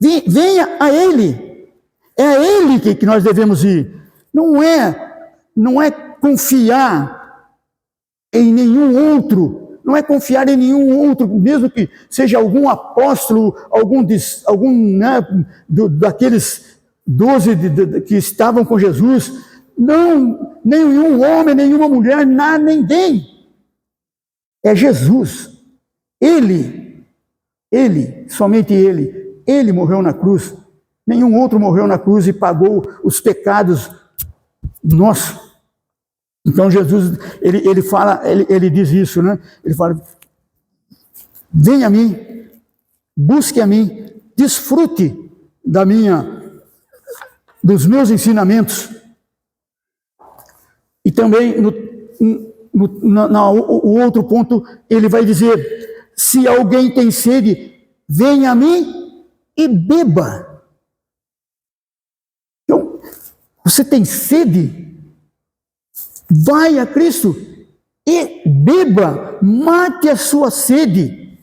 Venha a Ele. É a Ele que nós devemos ir. Não é confiar em nenhum outro. Não é confiar em nenhum outro, mesmo que seja algum apóstolo, algum né, daqueles 12 que estavam com Jesus, não, nenhum homem, nenhuma mulher, nada, ninguém. É Jesus. Ele, somente Ele, ele morreu na cruz. Nenhum outro morreu na cruz e pagou os pecados nossos. Então Jesus, ele diz isso, né? Ele fala, venha a mim, busque a mim, desfrute dos meus ensinamentos. E também, o outro ponto, ele vai dizer, se alguém tem sede, venha a mim e beba. Então, você tem sede? Vai a Cristo e beba, mate a sua sede,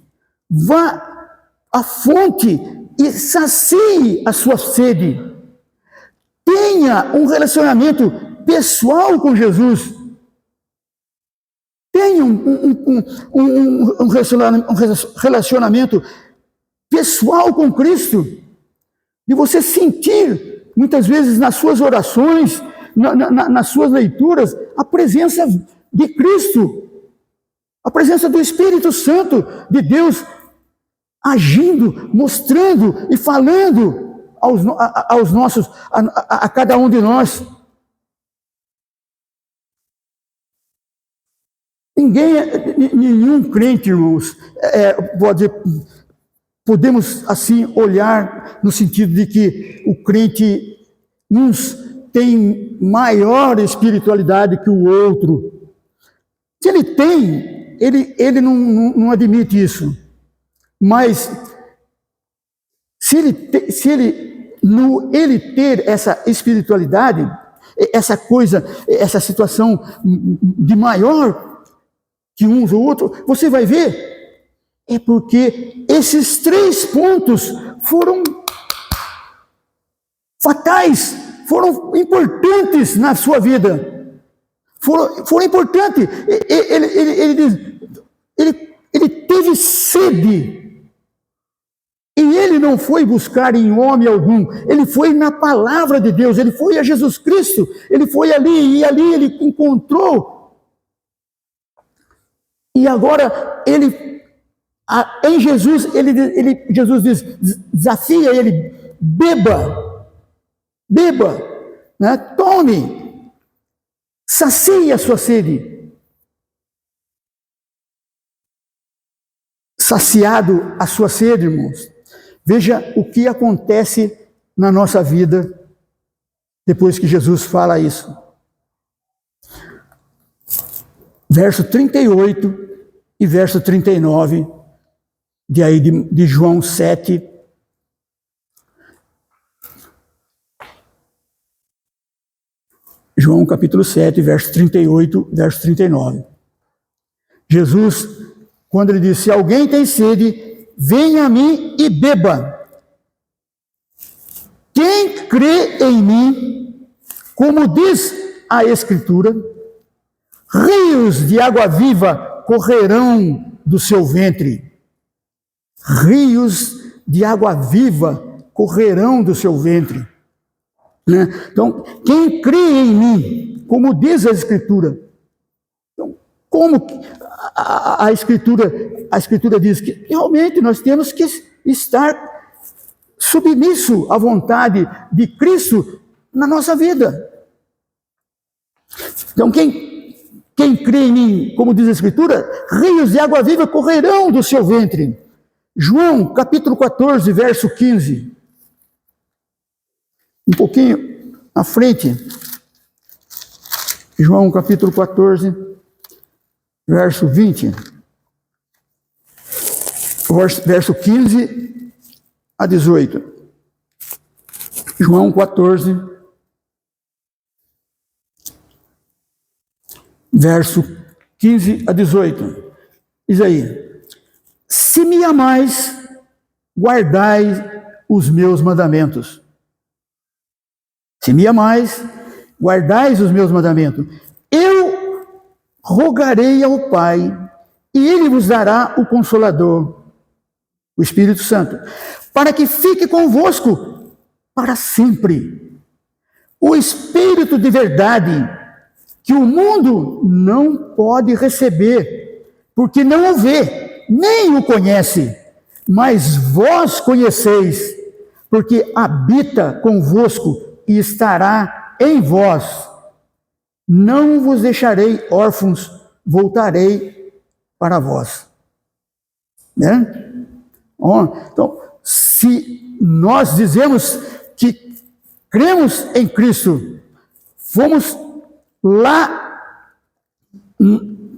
vá à fonte e sacie a sua sede. Tenha um relacionamento pessoal com Jesus. Tenha um relacionamento pessoal com Cristo. De você sentir, muitas vezes nas suas orações, nas suas leituras, a presença de Cristo, a presença do Espírito Santo de Deus agindo, mostrando e falando a cada um de nós. Nenhum crente, irmãos, podemos assim olhar no sentido de que o crente, uns tem maior espiritualidade que o outro. Se ele tem, ele não admite isso. Mas se ele ter essa espiritualidade, essa situação de maior que uns ou outros, você vai ver, é porque esses 3 pontos foram fatais, foram importantes na sua vida. Foram importantes. Ele teve sede. E ele não foi buscar em homem algum, ele foi na palavra de Deus, ele foi a Jesus Cristo, ele foi ali, e ali ele encontrou. E agora, em Jesus, Jesus desafia ele, beba, né? Tome, sacie a sua sede. Saciado a sua sede, irmãos, veja o que acontece na nossa vida depois que Jesus fala isso. Verso 38 e verso 39 de João 7. João capítulo 7, verso 38, verso 39. Jesus, quando ele disse, se alguém tem sede, venha a mim e beba. Quem crê em mim, como diz a Escritura, rios de água viva correrão do seu ventre. Rios de água viva correrão do seu ventre. Né? Então, quem crê em mim, como diz a Escritura, então, como a Escritura diz que realmente nós temos que estar submisso à vontade de Cristo na nossa vida. Então, quem crê em mim, como diz a Escritura, rios de água viva correrão do seu ventre. João, capítulo 14, verso 15. Um pouquinho à frente. João, capítulo 14, verso 20. Verso 15 a 18. João 14, verso 15 a 18. Diz aí, se me amais, guardai os meus mandamentos. Se me amais, guardais os meus mandamentos. Eu rogarei ao Pai, e Ele vos dará o Consolador, o Espírito Santo, para que fique convosco para sempre. O Espírito de verdade, que o mundo não pode receber, porque não o vê, nem o conhece. mas vós conheceis, porque habita convosco e estará em vós. Não vos deixarei órfãos, voltarei para vós. Né? Então, se nós dizemos que cremos em Cristo, fomos lá,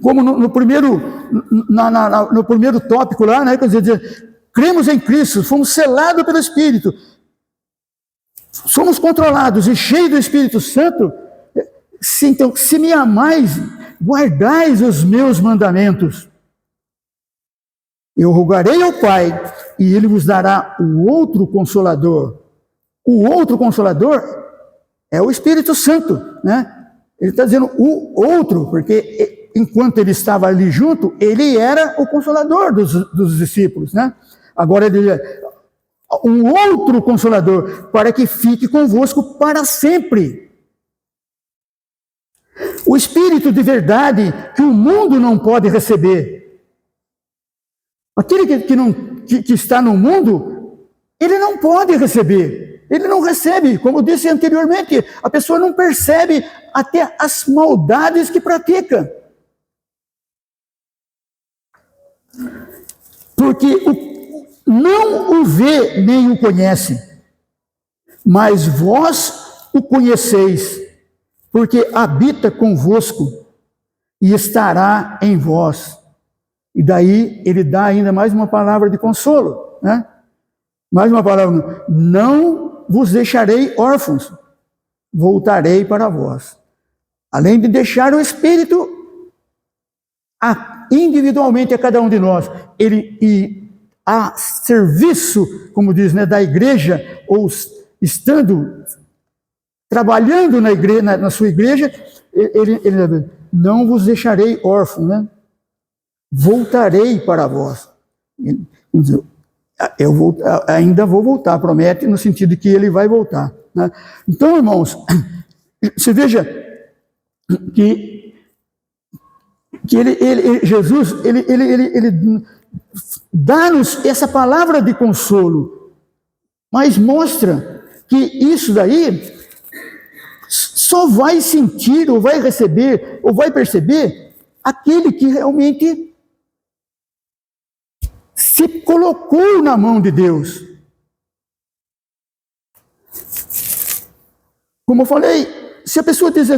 como no primeiro tópico lá, né, quer dizer, cremos em Cristo, fomos selados pelo Espírito, somos controlados e cheios do Espírito Santo. Então, se me amais, guardais os meus mandamentos. Eu rogarei ao Pai, e Ele vos dará o outro Consolador. O outro Consolador é o Espírito Santo, né? Ele está dizendo o outro, porque enquanto ele estava ali junto, ele era o Consolador dos discípulos, né? Agora ele é um outro Consolador, para que fique convosco para sempre. O Espírito de verdade que o mundo não pode receber. Aquele que está no mundo, ele não pode receber. Ele não recebe. Como eu disse anteriormente, a pessoa não percebe até as maldades que pratica. Porque não o vê nem o conhece, mas vós o conheceis, porque habita convosco e estará em vós. E daí ele dá ainda mais uma palavra de consolo, né? Mais uma palavra: não vos deixarei órfãos, voltarei para vós. Além de deixar o Espírito individualmente a cada um de nós, ele a serviço, como diz, né, da igreja, ou estando trabalhando na igreja, na sua igreja, ele não vos deixarei órfãos, né? Voltarei para vós. Eu ainda vou voltar, promete, no sentido de que ele vai voltar, né? Então, irmãos, você veja que Jesus dá-nos essa palavra de consolo, mas mostra que isso daí só vai sentir, ou vai receber, ou vai perceber aquele que realmente se colocou na mão de Deus. Como eu falei, se a pessoa diz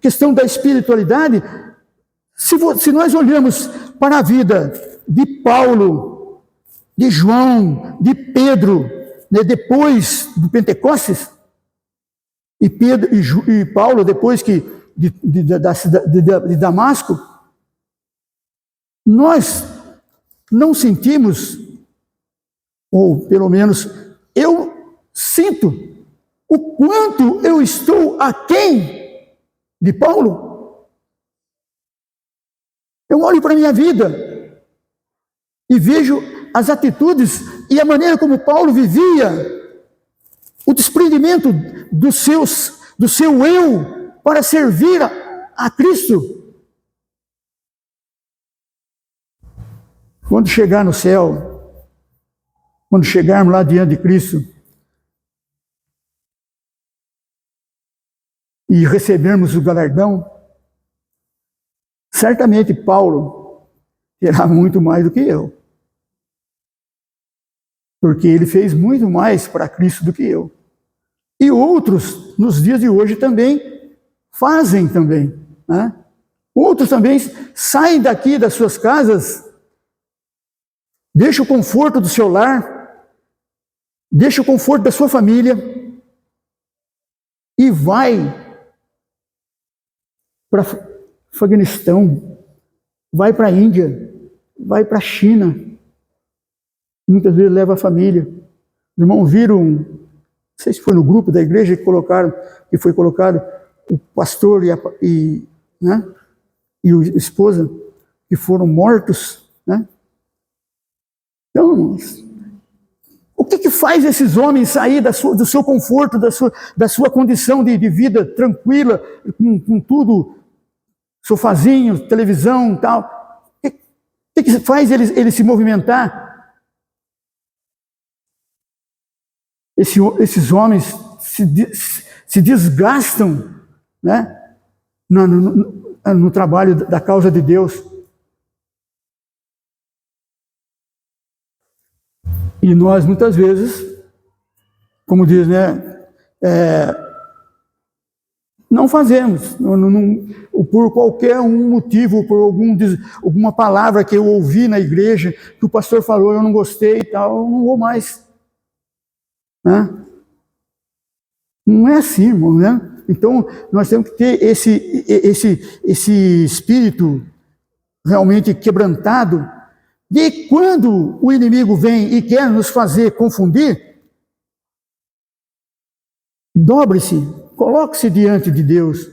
questão da espiritualidade, se nós olhamos para a vida de Paulo, de João, de Pedro, né, depois do Pentecostes, e Paulo depois de Damasco, nós não sentimos, ou pelo menos eu sinto, o quanto eu estou aquém de Paulo. Eu olho para a minha vida e vejo as atitudes e a maneira como Paulo vivia, o desprendimento do seu eu para servir a Cristo. Quando chegar no céu, quando chegarmos lá diante de Cristo e recebermos o galardão, certamente Paulo terá muito mais do que eu. Porque ele fez muito mais para Cristo do que eu. E outros, nos dias de hoje, também fazem também, né? Outros também saem daqui das suas casas, deixam o conforto do seu lar, deixam o conforto da sua família e vai para o Afeganistão, vai para a Índia, vai para a China. Muitas vezes leva a família. Os irmãos viram, não sei se foi no grupo da igreja que foi colocado o pastor e a esposa, que foram mortos, né? Então, o que faz esses homens sair do seu conforto, da sua condição de vida tranquila, com tudo, sofazinho, televisão e tal? O que faz ele se movimentar esses homens se desgastam, né, no trabalho da causa de Deus. E nós, muitas vezes, como diz, né, não fazemos, por qualquer um motivo, por alguma palavra que eu ouvi na igreja, que o pastor falou, eu não gostei e tal, eu não vou mais. Né? Não é assim, irmão, né? Então, nós temos que ter esse espírito realmente quebrantado, de quando o inimigo vem e quer nos fazer confundir, dobre-se, coloque-se diante de Deus,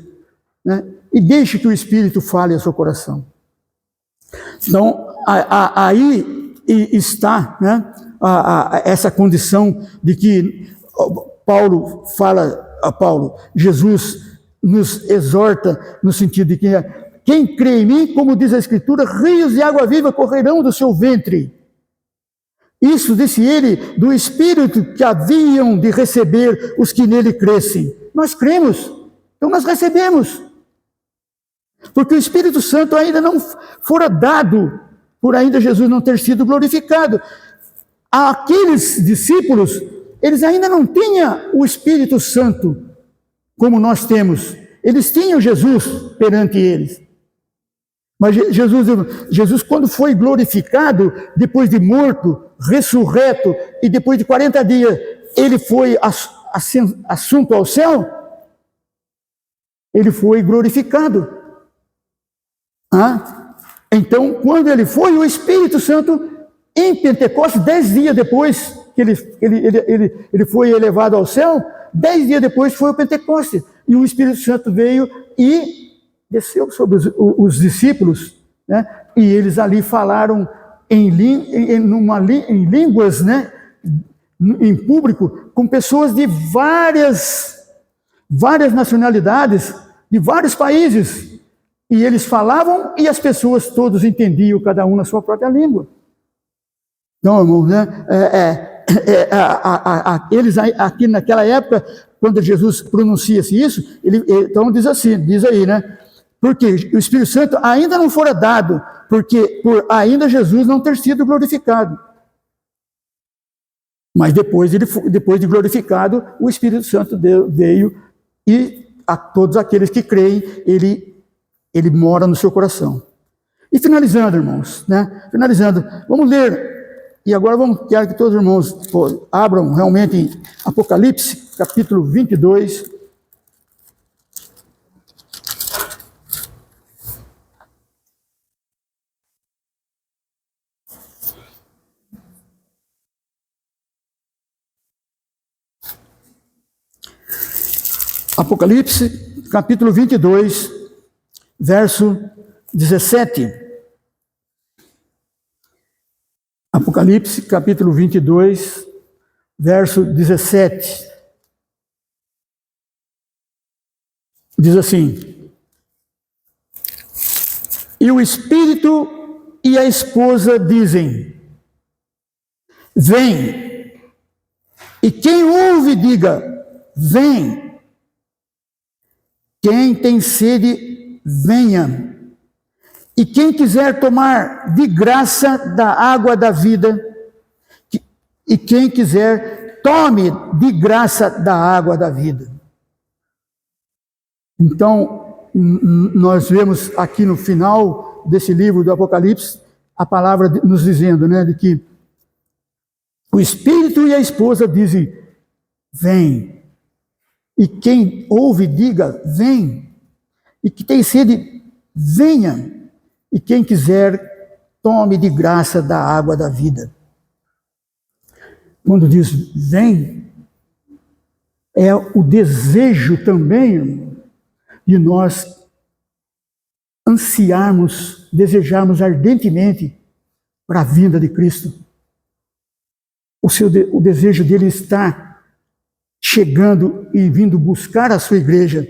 né? E deixe que o Espírito fale ao seu coração. Então, aí está, né, essa condição de que Jesus nos exorta no sentido de que quem crê em mim, como diz a Escritura, rios de água viva correrão do seu ventre. Isso, disse ele, do Espírito que haviam de receber os que nele crescem. Nós cremos, então nós recebemos. Porque o Espírito Santo ainda não fora dado, por ainda Jesus não ter sido glorificado. Aqueles discípulos, eles ainda não tinham o Espírito Santo como nós temos. Eles tinham Jesus perante eles. Mas Jesus, quando foi glorificado, depois de morto, ressurreto, e depois de 40 dias, ele foi assunto ao céu, ele foi glorificado. Então, quando ele foi, o Espírito Santo, em Pentecostes, 10 dias depois que ele foi elevado ao céu, 10 dias depois foi o Pentecostes, e o Espírito Santo veio e desceu sobre os discípulos, né? E eles ali falaram em línguas, né? Em público, com pessoas de várias nacionalidades, de vários países, e eles falavam e as pessoas todos entendiam, cada um na sua própria língua. Então, irmão, né? Eles aqui naquela época, quando Jesus pronuncia-se isso, então diz aí, né? Porque o Espírito Santo ainda não fora dado, porque por ainda Jesus não ter sido glorificado. Mas depois de glorificado, o Espírito Santo veio e a todos aqueles que creem, ele mora no seu coração. E finalizando, irmãos, né? Finalizando, vamos ler, e agora quero que todos os irmãos abram realmente em Apocalipse, capítulo 22. Apocalipse, capítulo 22, verso 17. Apocalipse, capítulo 22, verso 17. Diz assim: E o Espírito e a esposa dizem: Vem. E quem ouve, diga: Vem. Quem tem sede, venha. E quem quiser tomar de graça da água da vida, e quem quiser, tome de graça da água da vida. Então, nós vemos aqui no final desse livro do Apocalipse, a palavra nos dizendo, né, de que o Espírito e a esposa dizem: vem. E quem ouve, diga: vem. E que tem sede, venha. E quem quiser, tome de graça da água da vida. Quando diz vem, é o desejo também, irmão, de nós ansiarmos, desejarmos ardentemente para a vinda de Cristo. O desejo dele está chegando e vindo buscar a sua igreja.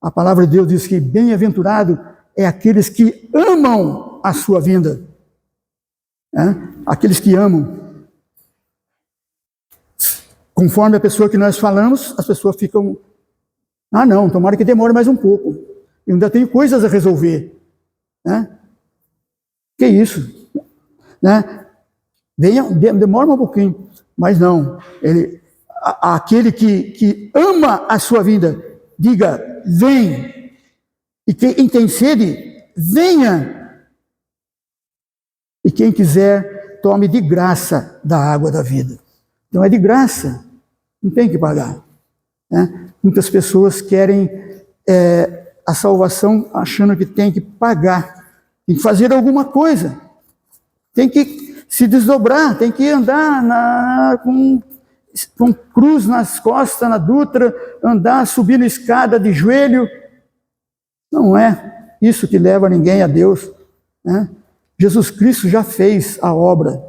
A palavra de Deus diz que bem-aventurado é aqueles que amam a sua vinda. Aqueles que amam. conforme a pessoa que nós falamos, as pessoas ficam, não, tomara que demore mais um pouco. Eu ainda tenho coisas a resolver. Né? Que isso? Né? Demora um pouquinho, mas não. Aquele que ama a sua vinda, diga, vem. E quem tem sede, venha. E quem quiser, tome de graça da água da vida. Então é de graça, não tem que pagar. Né? Muitas pessoas querem a salvação achando que tem que pagar, tem que fazer alguma coisa, tem que se desdobrar, tem que andar com cruz nas costas, na Dutra, andar subindo escada de joelho. Não é isso que leva ninguém a Deus. Né? Jesus Cristo já fez a obra,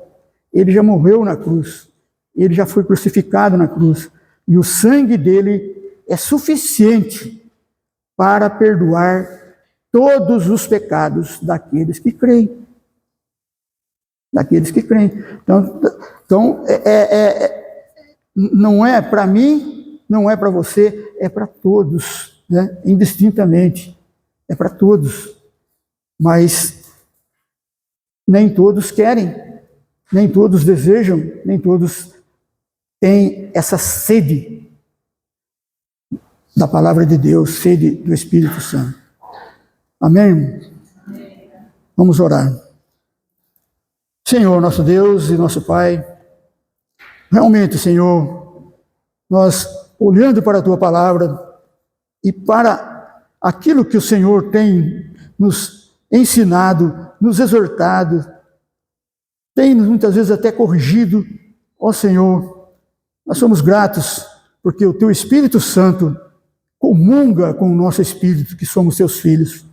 ele já morreu na cruz, ele já foi crucificado na cruz, e o sangue dele é suficiente para perdoar todos os pecados daqueles que creem. Daqueles que creem. Então não é para mim, não é para você, é para todos, né? Indistintamente. É para todos. Mas nem todos querem, nem todos desejam, nem todos têm essa sede da palavra de Deus, sede do Espírito Santo. Amém? Vamos orar. Senhor, nosso Deus e nosso Pai, realmente, Senhor, nós olhando para a Tua palavra e para aquilo que o Senhor tem nos ensinado, nos exortado, tem muitas vezes até corrigido, ó Senhor, nós somos gratos porque o Teu Espírito Santo comunga com o nosso espírito, que somos Teus filhos.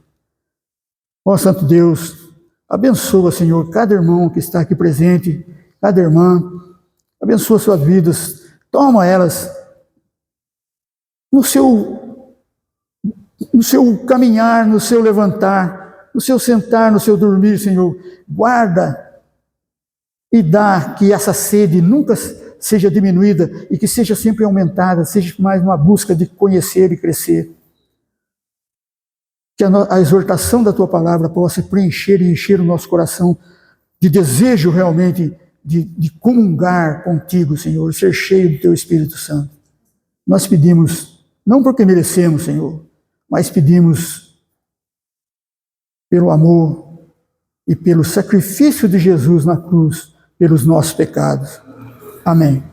Ó Santo Deus, abençoa, Senhor, cada irmão que está aqui presente, cada irmã, abençoa suas vidas, toma elas no seu caminhar, no seu levantar, no seu sentar, no seu dormir, Senhor. Guarda e dá que essa sede nunca seja diminuída e que seja sempre aumentada, seja mais uma busca de conhecer e crescer. Que a exortação da Tua palavra possa preencher e encher o nosso coração de desejo realmente de comungar contigo, Senhor, ser cheio do Teu Espírito Santo. Nós pedimos, não porque merecemos, Senhor, mas pedimos pelo amor e pelo sacrifício de Jesus na cruz, pelos nossos pecados. Amém.